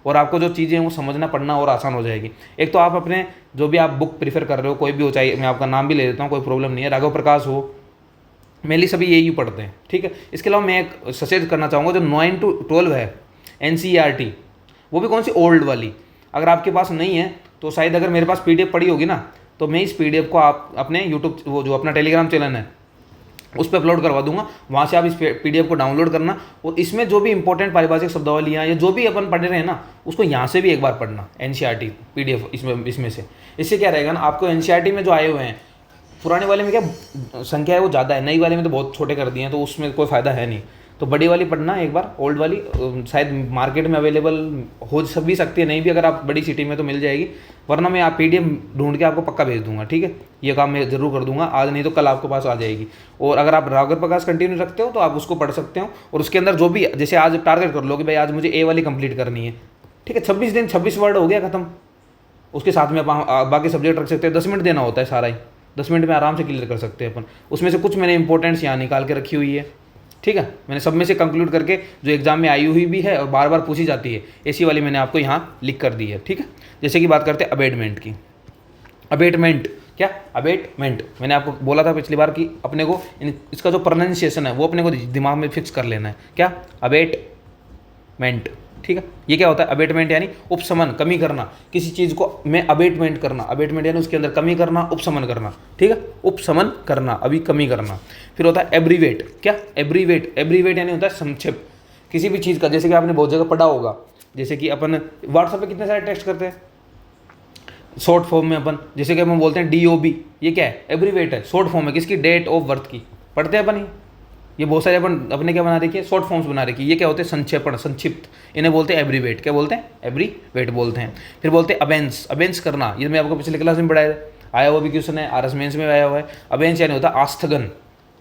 और आपको जो चीज़ें हैं वो समझना पढ़ना और आसान हो जाएगी। एक तो आप अपने जो भी आप बुक प्रीफर कर रहे हो, कोई भी हो, चाहे मैं आपका नाम भी ले देता हूँ, कोई प्रॉब्लम नहीं है, राघव प्रकाश हो, मेनली सभी यही पढ़ते हैं। ठीक है, इसके अलावा मैं एक सजेस्ट करना चाहूँगा, जो 9 to 12 है NCERT, वो भी कौन सी, ओल्ड वाली। अगर आपके पास नहीं है तो शायद अगर मेरे पास PDF पड़ी होगी ना, तो मैं इस PDF को आप अपने यूट्यूब, वो जो अपना टेलीग्राम चैनल है उस पर अपलोड करवा दूंगा, वहाँ से आप इस PDF को डाउनलोड करना, और इसमें जो भी इंपॉर्टेंट पारिभाषिक शब्दावलियाँ या जो भी अपन पढ़ रहे हैं ना, उसको यहाँ से भी एक बार पढ़ना, NCERT PDF इसमें से। इससे क्या रहेगा ना, आपको NCERT में जो आए हुए हैं, पुराने वाले में क्या संख्या है वो ज़्यादा है, नई वाले में तो बहुत छोटे कर दिए हैं, तो उसमें कोई फ़ायदा है नहीं। तो बड़ी वाली पढ़ना एक बार, ओल्ड वाली शायद मार्केट में अवेलेबल हो भी सकती है, नहीं भी, अगर आप बड़ी सिटी में तो मिल जाएगी, वरना मैं आप PDF ढूंढ के आपको पक्का भेज दूंगा। ठीक है, ये काम मैं जरूर कर दूंगा, आज नहीं तो कल आपके पास आ जाएगी। और अगर आप राघव प्रकाश कंटिन्यू रखते हो तो आप उसको पढ़ सकते हो, और उसके अंदर जो भी, जैसे आज टारगेट कर लो कि भाई आज मुझे ए वाली कंप्लीट करनी है, ठीक है, 26 दिन 26 वर्ड हो गया खत्म। उसके साथ में अपन बाकी सब्जेक्ट रख सकते हैं, 10 मिनट देना होता है सारा ही, 10 मिनट में आराम से क्लियर कर सकते हैं अपन। उसमें से कुछ मैंने इंपॉर्टेंट्स यहाँ निकाल के रखी हुई है, ठीक है। मैंने सब में से कंक्लूड करके जो एग्जाम में आई हुई भी है और बार बार पूछी जाती है, ऐसी वाली मैंने आपको यहाँ लिख कर दी है, ठीक है। जैसे कि बात करते हैं अबेटमेंट की। अबेटमेंट क्या, अबेटमेंट मैंने आपको बोला था पिछली बार कि अपने को इसका जो प्रोनाउंसिएशन है वो अपने को दिमाग में फिक्स कर लेना है। क्या, अबेटमेंट, ठीक है। ये क्या होता है, अबेटमेंट यानी उपशमन, कमी करना, किसी चीज़ को में अबेटमेंट करना, अबेटमेंट यानी उसके अंदर कमी करना, उपशमन करना, ठीक है, उपशमन करना, अभी कमी करना। फिर होता है एब्रीवेट। क्या, एब्रीवेट, एब्रीवेट यानी होता है संक्षेप किसी भी चीज़ का, जैसे कि आपने बहुत जगह पढ़ा होगा, जैसे कि अपन व्हाट्सएप पे कितने सारे टेक्स्ट करते हैं शॉर्ट फॉर्म में अपन, जैसे कि हम बोलते हैं DOB, ये क्या है, एब्रीवेट है, शॉर्ट फॉर्म है किसकी, डेट ऑफ बर्थ की, पढ़ते हैं अपन ये बहुत सारे अपन अपने क्या बना रखी है, शॉर्ट फॉर्म्स बना रखी है, ये क्या होते हैं, संक्षेपण, संक्षिप्त, इन्हें बोलते हैं एब्रीवेट। क्या बोलते हैं, एब्रीवेट बोलते हैं। फिर बोलते हैं अबेंस, अबेंस करना, ये मैं आपको पिछले क्लास में पढ़ाया आया हुआ भी क्वेश्चन है, RS मेंस में आया हुआ है। अबेंस यानी होता है आस्थगन,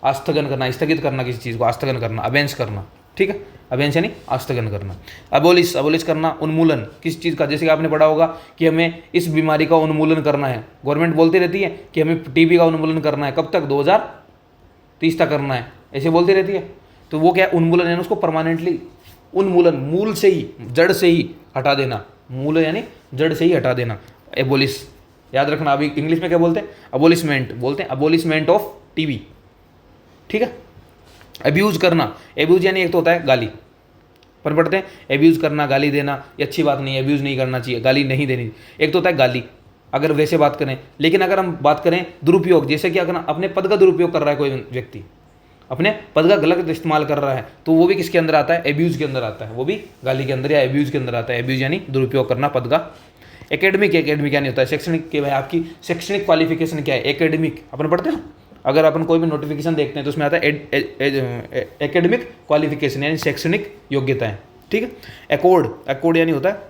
आस्थगन करना, स्थगित करना किसी चीज़ को, आस्थगन करना, अबेंस करना, ठीक है। अबेंस यानी आस्थगन करना। अबोलिश, अबोलिश करना, उन्मूलन किसी चीज़ का, जैसे कि आपने पढ़ा होगा कि हमें इस बीमारी का उन्मूलन करना है, गवर्नमेंट बोलती रहती है कि हमें TB का उन्मूलन करना है, कब तक, 2030 तक करना है, ऐसे बोलती रहती है। तो वो क्या, उन्मूलन यानी उसको परमानेंटली, उन्मूलन मूल से ही, जड़ से ही हटा देना, मूल यानी जड़ से ही हटा देना, एबोलिश, याद रखना। अभी इंग्लिश में क्या बोलते हैं, अबोलिशमेंट बोलते हैं, अबोलिशमेंट ऑफ TB, ठीक है। एब्यूज करना, एब्यूज यानी एक तो होता है गाली, पर पढ़ते हैं एब्यूज करना, गाली देना, ये अच्छी बात नहीं है, एब्यूज नहीं करना चाहिए, गाली नहीं देनी। एक तो होता है गाली, अगर वैसे बात करें, लेकिन अगर हम बात करें दुरुपयोग, जैसे कि अगर अपने पद का दुरुपयोग कर रहा है कोई व्यक्ति, अपने पद का गलत इस्तेमाल कर रहा है, तो वो भी किसके अंदर आता है, एब्यूज के अंदर आता है, वो भी गाली के अंदर या एब्यूज के अंदर आता है। एब्यूज यानी दुरुपयोग करना पद का। एकेडमिक, एकेडमिक क्या नहीं होता है, शैक्षणिक के भाई आपकी शैक्षणिक क्वालिफिकेशन क्या है, एकेडमिक अपन पढ़ते हैं ना, अगर अपन कोई भी नोटिफिकेशन देखते हैं तो उसमें आता है एकेडमिक क्वालिफिकेशन यानी शैक्षणिक योग्यताएं, ठीक है। अकॉर्ड, अकॉर्ड यानी होता है,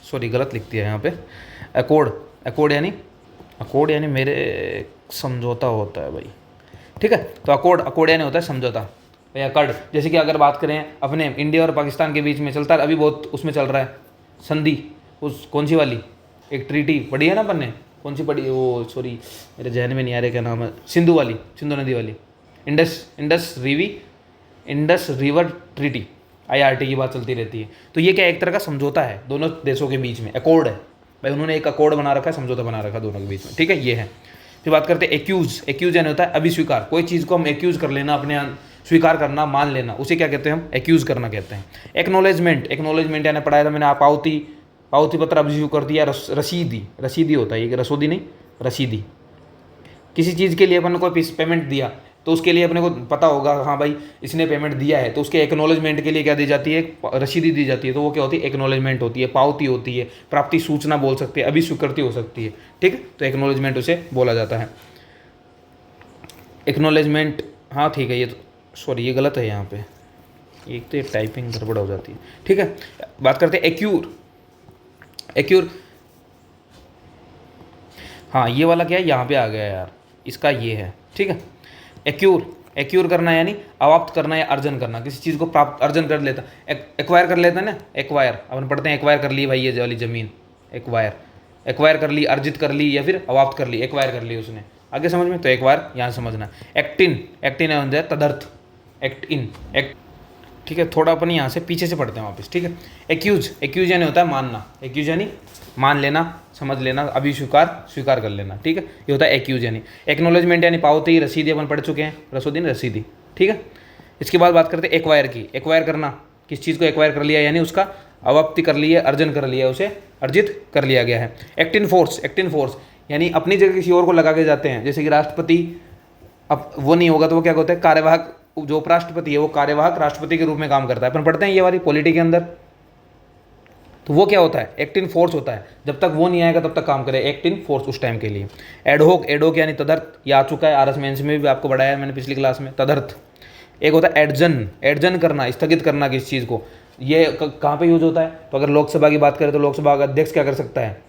सॉरी गलत लिख दिया यहाँ पे, अकॉर्ड, अकॉर्ड यानी, अकॉर्ड यानी मेरे समझौता होता है भाई, ठीक है। तो अकॉर्ड, अकॉर्ड यानी होता है समझौता या अकॉर्ड। जैसे कि अगर बात करें अपने इंडिया और पाकिस्तान के बीच में चलता है, अभी बहुत उसमें चल रहा है संधि, उस कौन सी वाली, एक ट्रीटी पढ़ी है ना अपन ने, कौन सी पढ़ी, वो सॉरी मेरे जहन में नहीं आ रहा क्या नाम है, सिंधु वाली, सिंधु नदी वाली, इंडस रिवर ट्रीटी, IRT की बात चलती रहती है। तो ये क्या, एक तरह का समझौता है दोनों देशों के बीच में, अकॉर्ड है भाई, उन्होंने एक अकॉर्ड बना रखा है, समझौता बना रखा है दोनों के बीच में, ठीक है, ये है। फिर बात करते हैं एक्यूज, एक्यूज यानी होता है अभिस्वीकार, कोई चीज़ को हम एक्यूज कर लेना, अपने स्वीकार करना, मान लेना, उसे क्या कहते हैं हम, एक्यूज करना कहते हैं। एक्नॉलेजमेंट, एक्नॉलेजमेंट यानी पढ़ाया था मैंने, आप पावती, पावती पत्र अभिस्वीकार कर दिया, रसीदी, रसीदी होता है ये, रसोदी नहीं, रसीदी। किसी चीज़ के लिए अपन को पेमेंट दिया तो उसके लिए अपने को पता होगा हाँ भाई इसने पेमेंट दिया है, तो उसके एक्नॉलेजमेंट के लिए क्या दी जाती है, रसीदी दी जाती है, तो वो क्या होती है, एक्नॉलेजमेंट होती है, पावती होती है, प्राप्ति सूचना बोल सकते हैं, अभिस्वीकृति हो सकती है, ठीक है। तो एक्नॉलेजमेंट उसे बोला जाता है, एक्नॉलेजमेंट, हाँ ठीक है। ये तो सॉरी ये गलत है यहाँ पे, एक तो टाइपिंग गड़बड़ हो जाती है, ठीक है। बात करते हैं एक्यूर, एक्यूर, हाँ ये वाला क्या है, यहाँ पे आ गया यार, इसका ये है, ठीक है। एक्यूर, एक्यूर करना यानी अवाप्त करना या अर्जन करना, किसी चीज़ को प्राप्त अर्जन कर लेता, एक्वायर कर लेता है ना, एक्वायर अपन पढ़ते हैं, एक्वायर कर ली भाई ये वाली ज़मीन, एक्वायर, एक्वायर कर ली, अर्जित कर ली या फिर अवाप्त कर ली, एक्वायर कर ली उसने, आगे समझ में, तो एक्वायर यहाँ समझना। एक्टिन, एक्टिन है तदर्थ, एक्ट इन, एक्ट, ठीक है। थोड़ा अपन यहाँ से पीछे से पढ़ते हैं वापस, ठीक है। एक्यूज, एक्यूज यानी होता है मानना, एक्यूज यानी मान लेना, समझ लेना, अभी स्वीकार कर लेना, ठीक है, ये होता है एक्यूज यानी। एक्नॉलेजमेंट यानी पावती, रसीदी अपन पढ़ चुके हैं, रसोदी रसीदी, ठीक है। इसके बाद बात करते हैं एक्वायर की, एक्वायर करना, किस चीज़ को एक्वायर कर लिया यानी उसका अवाप्ति कर ली है, अर्जन कर लिया, उसे अर्जित कर लिया गया है। एक्टिन फोर्स, एक्टिन फोर्स यानी अपनी जगह किसी और को लगा के जाते हैं, जैसे कि राष्ट्रपति, अब वो नहीं होगा तो वो क्या होता है, कार्यवाहक, जो उपराष्ट्रपति है वो कार्यवाहक राष्ट्रपति के रूप में काम करता है, अपन पढ़ते हैं ये वाली पॉलिटी के अंदर, तो वो क्या होता है, एक्टिन फोर्स होता है, जब तक वो नहीं आएगा तब तक काम करे, एक्टिन फोर्स उस टाइम के लिए। एडहोक, एडहोक यानी तदर्थ, ये आ चुका है RS मेंस में भी आपको बढ़ाया है मैंने पिछली क्लास में, तदर्थ। एक होता है एडजन, एडजन करना, स्थगित करना किसी चीज़ को, ये कहाँ पे यूज होता है, तो अगर लोकसभा की बात करें तो लोकसभा का अध्यक्ष क्या कर सकता है,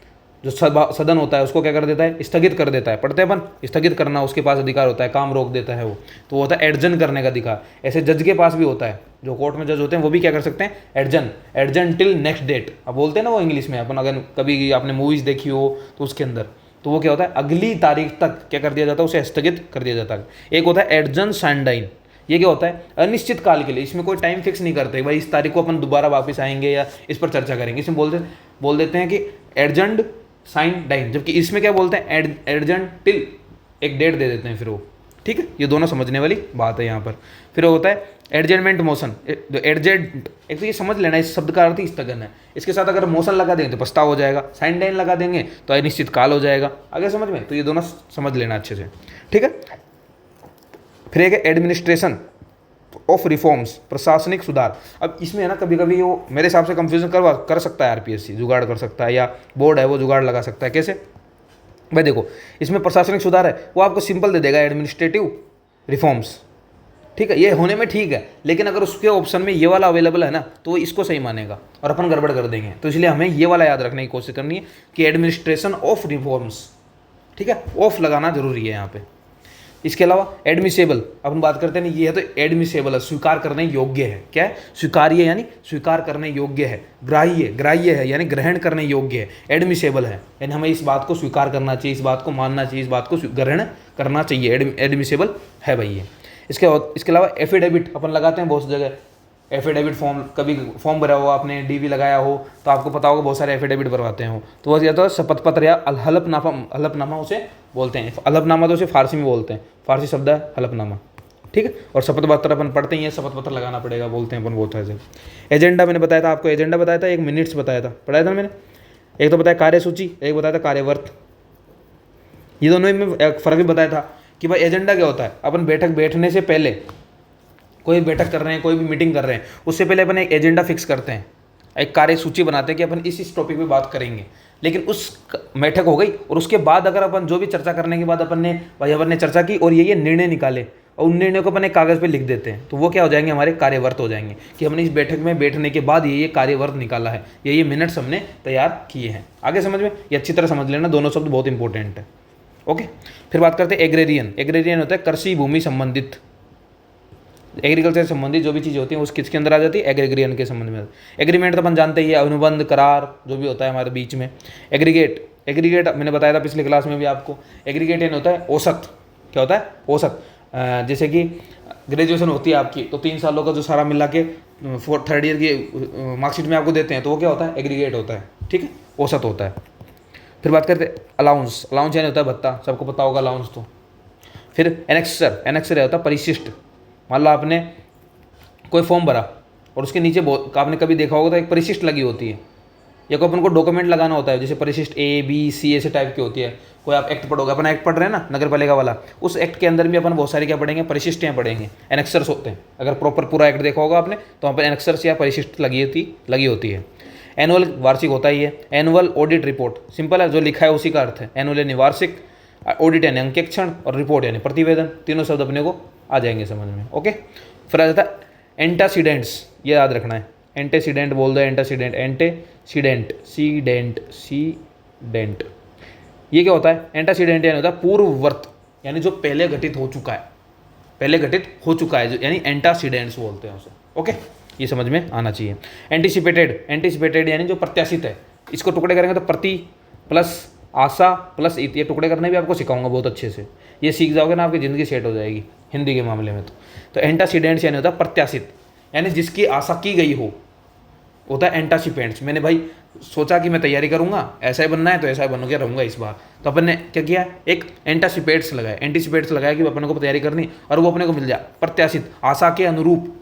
जो सदन होता है उसको क्या कर देता है, स्थगित कर देता है। पढ़ते हैं अपन, स्थगित करना उसके पास अधिकार होता है, काम रोक देता है वो, तो वो होता है एडजन करने का अधिकार। ऐसे जज के पास भी होता है, जो कोर्ट में जज होते हैं वो भी क्या कर सकते हैं, एडजन टिल नेक्स्ट डेट। अब बोलते हैं ना वो इंग्लिश में, अपन अगर कभी आपने मूवीज देखी हो तो उसके अंदर, तो वो क्या होता है, अगली तारीख तक क्या कर दिया जाता है, उसे स्थगित कर दिया जाता है। एक होता है एडजन सैंडाइन, ये क्या होता है, अनिश्चित काल के लिए, इसमें कोई टाइम फिक्स नहीं करते भाई इस तारीख को अपन दोबारा वापस आएंगे या इस पर चर्चा करेंगे। इसमें बोल देते हैं कि एडजंड साइन डाइन, जबकि इसमें क्या बोलते हैं, एडजंड टिल, एक डेट दे देते हैं फिर वो। ठीक है, ये दोनों समझने वाली बात है यहाँ पर। फिर वो होता है एडजमेंट मोशन, जो एडजेंट, एक तो ये समझ लेना इस शब्द का अर्थ ही स्थगन है, इसके साथ अगर मोशन लगा देंगे तो प्रस्ताव हो जाएगा, साइन डाइन लगा देंगे तो अनिश्चित काल हो जाएगा। आगे समझ में, तो ये दोनों समझ लेना अच्छे से। ठीक है, फिर एक एडमिनिस्ट्रेशन ऑफ रिफॉर्म्स, प्रशासनिक सुधार। अब इसमें है ना कभी कभी वो मेरे हिसाब से कंफ्यूजन कर सकता है आरपीएससी, जुगाड़ कर सकता है, या बोर्ड है वो जुगाड़ लगा सकता है। कैसे भाई, देखो इसमें प्रशासनिक सुधार है, वो आपको सिंपल दे देगा एडमिनिस्ट्रेटिव रिफॉर्म्स। ठीक है, ये होने में ठीक है, लेकिन अगर उसके ऑप्शन में ये वाला अवेलेबल है ना तो वो इसको सही मानेगा और अपन गड़बड़ कर देंगे। तो इसलिए हमें ये वाला याद रखने की कोशिश करनी है कि एडमिनिस्ट्रेशन ऑफ रिफॉर्म्स। ठीक है, ऑफ लगाना जरूरी है यहाँ पे। इसके अलावा एडमिसेबल, अपन बात करते हैं, ये है तो एडमिसेबल है, स्वीकार करने योग्य है। क्या है, स्वीकार्य यानी स्वीकार करने योग्य है। ग्राह्य है यानी ग्रहण करने योग्य है। एडमिसेबल है यानी हमें इस बात को स्वीकार करना चाहिए, इस बात को मानना चाहिए, इस बात को ग्रहण करना चाहिए। एडमिसेबल है भाई ये। इसके अलावा एफिडेविट अपन लगाते हैं बहुत सी जगह, एफिडेविट फॉर्म, कभी फॉर्म भरा हो आपने, डीवी लगाया हो तो आपको पता होगा बहुत सारे एफिडेविट भरवाते हो, तो वह या तो शपथ पत्र या हलफनामा उसे बोलते हैं। हलफनामा तो उसे फारसी में बोलते हैं, फारसी शब्द है हलफनामा। ठीक है, और शपथ पत्र अपन पढ़ते ही हैं, शपथ पत्र लगाना पड़ेगा बोलते हैं अपन बहुत ऐसे। एजेंडा मैंने बताया था आपको, एजेंडा बताया था, एक मिनट्स बताया था, पढ़ाया था मैंने। एक तो बताया कार्यसूची, एक बताया था कार्यवर्त। ये दोनों में एक फ़र्क भी बताया था कि भाई एजेंडा क्या होता है, अपन बैठने से पहले, कोई बैठक कर रहे हैं, कोई भी मीटिंग कर रहे हैं, उससे पहले अपन एक एजेंडा फिक्स करते हैं, एक कार्यसूची बनाते हैं कि अपन इस टॉपिक पे बात करेंगे। लेकिन उस बैठक हो गई और उसके बाद अगर अपन जो भी चर्चा करने के बाद अपन ने चर्चा की और ये निर्णय निकाले और उन निर्णयों को अपन एक कागज़ पे लिख देते हैं, तो वो क्या हो जाएंगे, हमारे कार्यवर्त हो जाएंगे कि हमने इस बैठक में बैठने के बाद ये कार्यवर्त निकाला है, ये मिनट्स हमने तैयार किए हैं। आगे समझ में, ये अच्छी तरह समझ लेना, दोनों शब्द बहुत इंपॉर्टेंट है। ओके, फिर बात करते हैं एग्रेरियन। एग्रेरियन होता है कृषि भूमि संबंधित, एग्रीकल्चर से संबंधित जो भी चीज़ें होती हैं उस किसके अंदर आ जाती है, एग्रीगेरियन के संबंध में। एग्रीमेंट तो अपन जानते ही है, अनुबंध, करार जो भी होता है हमारे बीच में। एग्रीगेट मैंने बताया था पिछले क्लास में भी आपको, एग्रीगेट यानी होता है औसत। क्या होता है, औसत। जैसे कि ग्रेजुएशन होती है आपकी, तो 3 सालों का जो सारा मिला के 3rd ईयर की मार्कशीट में आपको देते हैं, तो वो क्या होता है, एग्रीगेट होता है। ठीक है, औसत होता है। फिर बात करते हैं अलाउंस। अलाउंस यानी होता है भत्ता, सबको पता होगा अलाउंस तो। फिर एनेक्सर होता है परिशिष्ट। मान लो आपने कोई फॉर्म भरा और उसके नीचे आपने कभी देखा होगा तो एक परिशिष्ट लगी होती है, या कोई अपन को डॉक्यूमेंट लगाना होता है, जैसे परिशिष्ट A, B, C ऐसे टाइप की होती है। कोई आप एक्ट पढ़ोगे, अपन एक्ट पढ़ रहे हैं ना नगर पालिका वाला, उस एक्ट के अंदर भी अपन बहुत सारे क्या पढ़ेंगे, परिशिष्टें पढ़ेंगे, एनेक्सर्स होते हैं। अगर प्रॉपर पूरा एक्ट देखा होगा आपने तो वहाँ पर एनेक्सर्स या परिशिष्ट लगी होती है। एनुअल वार्षिक होता ही है। एनुअल ऑडिट रिपोर्ट, सिंपल है, जो लिखा है उसी का अर्थ है। एनुअल यानी वार्षिक, ऑडिट यानी अंकेक्षण, और रिपोर्ट यानी प्रतिवेदन। तीनों शब्द अपने को आ जाएंगे समझ में। ओके, फिर आ जाता है एंटासीडेंट्स, ये याद रखना है। एंटेसीडेंट बोल दो, सीडेंट। ये क्या होता है, एंटासीडेंट यानी होता है पूर्ववर्त, यानी जो पहले घटित हो चुका है, जो यानी एंटासीडेंट्स बोलते हैं उसे। ओके, ये समझ में आना चाहिए। एंटीसिपेटेड यानी जो प्रत्याशित है। इसको टुकड़े करेंगे तो प्रति प्लस आशा प्लस इत, ये टुकड़े करने भी आपको सिखाऊंगा बहुत अच्छे से। ये सीख जाओगे ना, आपकी ज़िंदगी सेट हो जाएगी हिंदी के मामले में। तो एंटासीडेंट्स यानी होता है प्रत्याशित, यानी जिसकी आशा की गई हो, होता है एंटासिपेंट्स। मैंने भाई सोचा कि मैं तैयारी करूंगा, ऐसा ही बनना है तो ऐसा ही बन के रहूंगा इस बार, तो अपन ने क्या किया, एक एंटीसिपेट्स लगाया कि अपने को तैयारी करनी और वो अपने को मिल जाए प्रत्याशित, आशा के अनुरूप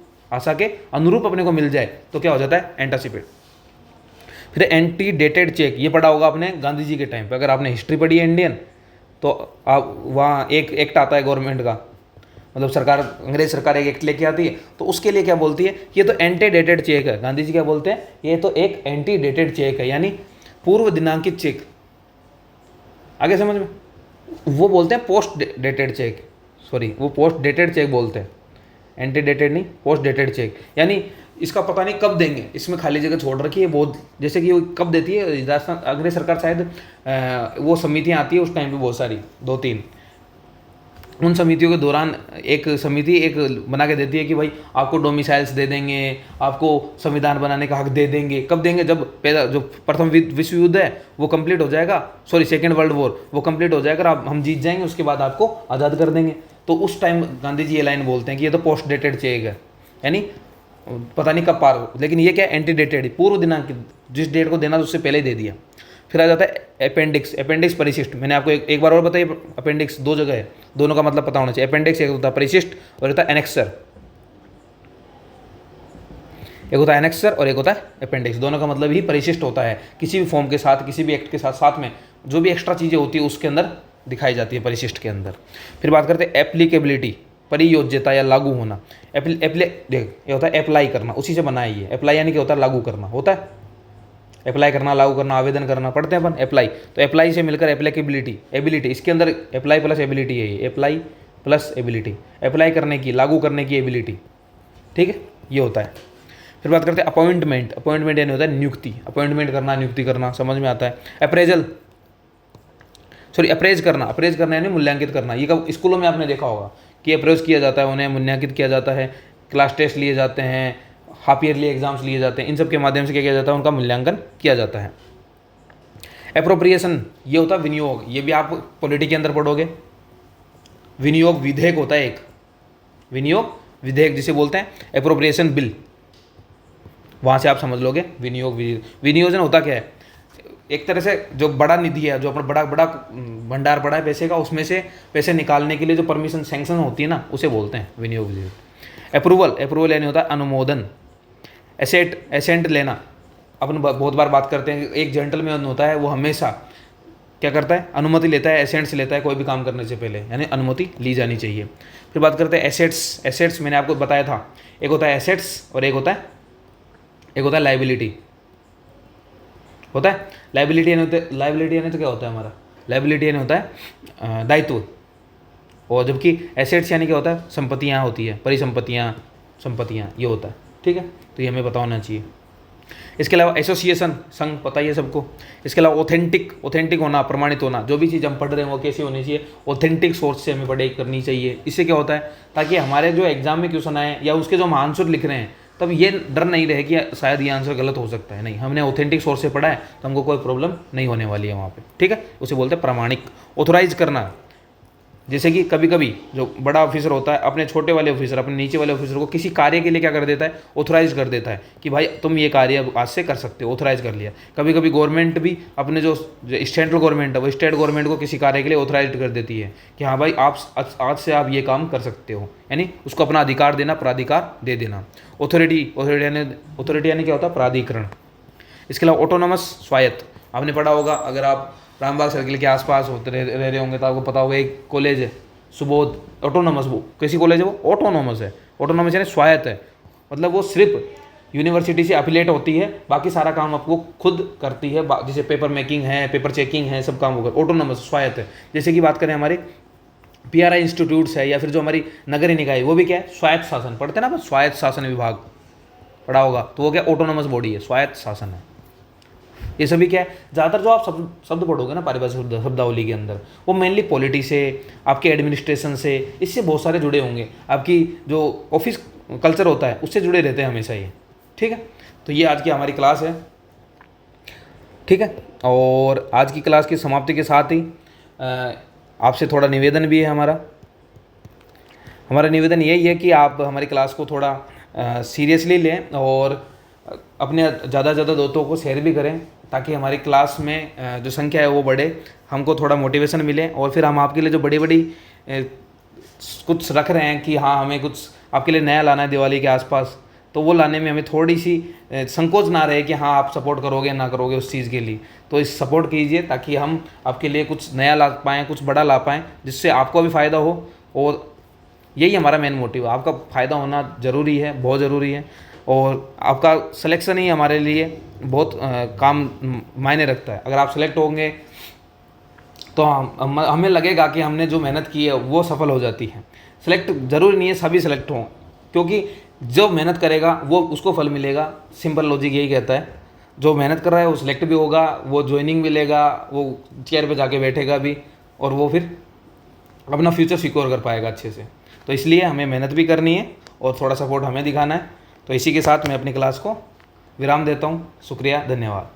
अपने को मिल जाए, तो क्या हो जाता है, एंटासिपेट। फिर एंटी डेटेड चेक, ये पढ़ा होगा आपने गांधी जी के टाइम पे, अगर आपने हिस्ट्री पढ़ी है इंडियन, तो आप वहाँ एक एक्ट आता है गवर्नमेंट का, मतलब अंग्रेज सरकार एक एक्ट लेके आती है, तो उसके लिए क्या बोलती है, ये तो एंटी डेटेड चेक है। गांधी जी क्या बोलते हैं, ये तो एक एंटी डेटेड चेक है, यानी पूर्व दिनांकित चेक। आगे समझ में, वो बोलते हैं पोस्ट डेटेड चेक, वो पोस्ट डेटेड चेक बोलते हैं, एंटी डेटेड नहीं, पोस्ट डेटेड चेक। यानी इसका पता नहीं कब देंगे, इसमें खाली जगह छोड़ रखी है बहुत, जैसे कि वो कब देती है राजस्थान अग्नि सरकार शायद, वो समितियाँ आती है उस टाइम पे बहुत सारी, 2-3, उन समितियों के दौरान एक समिति एक बना के देती है कि भाई आपको डोमिसाइल्स दे देंगे, आपको संविधान बनाने का हक दे देंगे। कब देंगे? जब पहला जो प्रथम विश्व युद्ध है वो कंप्लीट हो जाएगा, सॉरी सेकेंड वर्ल्ड वॉर वो कंप्लीट हो जाएगा, हम जीत जाएंगे, उसके बाद आपको आज़ाद कर देंगे। तो उस टाइम गांधी जी ये लाइन बोलते हैं कि ये तो पोस्ट डेटेड चेक है, यानी पता नहीं कब पार हो, लेकिन ये क्या एंटी डेटेड, पूर्व दिनांक, जिस डेट को देना उससे पहले ही दे दिया। फिर आ जाता है अपेंडिक्स। अपेंडिक्स परिशिष्ट, मैंने आपको एक बार और बताइए, अपेंडिक्स 2 जगह है, दोनों का मतलब पता होना चाहिए। अपेंडिक्स एक होता है परिशिष्ट और होता है एनेक्सर, एक होता है एनेक्सर और एक होता है अपेंडिक्स। दोनों का मतलब ही परिशिष्ट होता है, किसी भी फॉर्म के साथ, किसी भी एक्ट के साथ, साथ में जो भी एक्स्ट्रा चीज़ें होती है उसके अंदर दिखाई जाती है परिशिष्ट के अंदर। फिर बात करते हैं एप्लीकेबिलिटी, परियोज्यता या लागू होना। देख ये होता है अप्लाई करना, उसी से बना है ये। अप्लाई यानी कि होता है लागू करना, होता है अप्लाई करना, लागू करना, आवेदन करना, पढ़ते हैं अपन अप्लाई। तो अप्लाई से मिलकर एप्लीकेबिलिटी, एबिलिटी, इसके अंदर अप्लाई प्लस एबिलिटी है ये, अप्लाई प्लस एबिलिटी, अप्लाई करने की, लागू करने की एबिलिटी, ठीक है, ये होता है। फिर बात करते हैं अपॉइंटमेंट। अपॉइंटमेंट यानी होता है नियुक्ति, अपॉइंटमेंट करना, नियुक्ति करना, समझ में आता है। अप्रेजल, सॉरी अप्रेज करना, अप्रेज करना यानी मूल्यांकित करना। ये कब स्कूलों में आपने देखा होगा कि अप्रेज किया जाता है, उन्हें मूल्यांकित किया जाता है, क्लास टेस्ट लिए जाते हैं, हाफ ईयरली एग्जाम्स लिए जाते हैं, इन सब के माध्यम से क्या किया जाता है, उनका मूल्यांकन किया जाता है। एप्रोप्रिएशन, ये होता है विनियोग, ये भी आप पॉलिटी के अंदर पढ़ोगे। विनियोग विधेयक होता है एक, विनियोग विधेयक जिसे बोलते हैं, एप्रोप्रिएशन बिल, वहाँ से आप समझ लोगे विनियोग विनियोजन होता क्या है, एक तरह से जो बड़ा निधि है, जो अपना बड़ा बड़ा भंडार पड़ा है पैसे का, उसमें से पैसे निकालने के लिए जो परमिशन सैंक्शन होती है ना, उसे बोलते हैं विनियोग विधेयक। अप्रूवल, अप्रूवल यानी होता है अनुमोदन। एसेट, एसेंट लेना, अपन बहुत बार बात करते हैं, एक जेंटलमैन होता है वो हमेशा क्या करता है, अनुमति लेता है, एसेंट्स लेता है कोई भी काम करने से पहले, यानी अनुमति ली जानी चाहिए। फिर बात करते हैं एसेट्स। एसेट्स मैंने आपको बताया था, एक होता है एसेट्स और एक होता है लाइबिलिटी, होता है लाइबिलिटी यानी तो क्या होता है हमारा, लाइबिलिटी यानी होता है दायित्व, और जबकि एसेट्स यानी क्या होता है, संपत्तियाँ होती है, परिसंपत्तियाँ, संपत्तियाँ, ये होता है, ठीक है। तो ये हमें पता होना चाहिए। इसके अलावा एसोसिएशन, संघ, पता ही है सबको। इसके अलावा ऑथेंटिक होना, प्रमाणित होना, जो भी चीज़ हम पढ़ रहे हैं वो कैसी होनी चाहिए, ऑथेंटिक सोर्स से हमें पढ़ाई करनी चाहिए। इससे क्या होता है, ताकि हमारे जो एग्जाम में क्वेश्चन आए या उसके जो हम आंसर लिख रहे हैं, तब ये डर नहीं रहे कि शायद ये आंसर गलत हो सकता है, नहीं, हमने ऑथेंटिक सोर्स से पढ़ा है तो हमको कोई प्रॉब्लम नहीं होने वाली है वहाँ पे, ठीक है। उसे बोलते हैं प्रमाणिक। ऑथोराइज करना, जैसे कि कभी कभी जो बड़ा ऑफिसर होता है अपने छोटे वाले ऑफिसर, अपने नीचे वाले ऑफिसर को किसी कार्य के लिए क्या कर देता है, ऑथोराइज कर देता है कि भाई तुम ये कार्य आज से कर सकते हो, ऑथोराइज कर लिया। कभी कभी गवर्नमेंट भी अपने जो सेंट्रल गवर्नमेंट है वो स्टेट गवर्नमेंट को किसी कार्य के लिए ऑथोराइज कर देती है कि हाँ भाई आप आज से आप ये काम कर सकते हो, यानी उसको अपना अधिकार देना, प्राधिकार दे देना। ऑथोरिटी यानी क्या होता है, प्राधिकरण। इसके अलावा ऑटोनोमस, स्वायत्त, आपने पढ़ा होगा, अगर आप रामबाग सर्किल के आसपास होते रह रहे होंगे तो आपको पता होगा एक कॉलेज है सुबोध, ऑटोनोमस, वो कैसी कॉलेज है, वो ऑटोनोमस है। ऑटोनोमस यानी स्वायत्त है, मतलब वो सिर्फ यूनिवर्सिटी से एफिलिएट होती है, बाकी सारा काम आपको खुद करती है, जैसे पेपर मेकिंग है, पेपर चेकिंग है, सब काम होगा। ऑटोनोमस, स्वायत्त है। जैसे कि बात करें हमारे PRI इंस्टीट्यूट्स है या फिर जो हमारी नगरीय निकाय, वो भी क्या है, स्वायत्त शासन, पढ़ते हैं ना, स्वायत्त शासन विभाग पढ़ा होगा, तो वो क्या ऑटोनोमस बॉडी है, स्वायत्त शासन है। ये सभी क्या है, ज़्यादातर जो आप शब्द पढ़ोगे ना पारिभाषिक शब्दावली के अंदर, वो मेनली पॉलिटी से, आपके एडमिनिस्ट्रेशन से, इससे बहुत सारे जुड़े होंगे, आपकी जो ऑफिस कल्चर होता है उससे जुड़े रहते हैं हमेशा ये, ठीक है। तो ये आज की हमारी क्लास है, ठीक है। और आज की क्लास की समाप्ति के साथ ही आपसे थोड़ा निवेदन भी है हमारा निवेदन यही है कि आप हमारी क्लास को थोड़ा सीरियसली लें और अपने ज़्यादा से ज़्यादा दोस्तों को शेयर भी करें, ताकि हमारी क्लास में जो संख्या है वो बढ़े, हमको थोड़ा मोटिवेशन मिले, और फिर हम आपके लिए जो बड़ी बड़ी कुछ रख रहे हैं कि हाँ हमें कुछ आपके लिए नया लाना है दिवाली के आसपास, तो वो लाने में हमें थोड़ी सी संकोच ना रहे कि हाँ आप सपोर्ट करोगे ना करोगे उस चीज़ के लिए। तो इस सपोर्ट कीजिए ताकि हम आपके लिए कुछ नया ला पाएँ, कुछ बड़ा ला पाएँ, जिससे आपको भी फ़ायदा हो, और यही हमारा मेन मोटिव है। आपका फ़ायदा होना ज़रूरी है, बहुत ज़रूरी है, और आपका सिलेक्शन ही हमारे लिए बहुत काम मायने रखता है। अगर आप सिलेक्ट होंगे तो हमें लगेगा कि हमने जो मेहनत की है वो सफल हो जाती है। सिलेक्ट ज़रूरी नहीं है सभी सिलेक्ट हों, क्योंकि जो मेहनत करेगा वो उसको फल मिलेगा। सिंपल लॉजिक यही कहता है। जो मेहनत कर रहा है वो सिलेक्ट भी होगा, वो ज्वाइनिंग भी लेगा, वो चेयर पे जाके बैठेगा भी, और वो फिर अपना फ्यूचर सिक्योर कर पाएगा अच्छे से। तो इसलिए हमें मेहनत भी करनी है और थोड़ा सपोर्ट हमें दिखाना है। तो इसी के साथ मैं अपनी क्लास को विराम देता हूँ। शुक्रिया, धन्यवाद।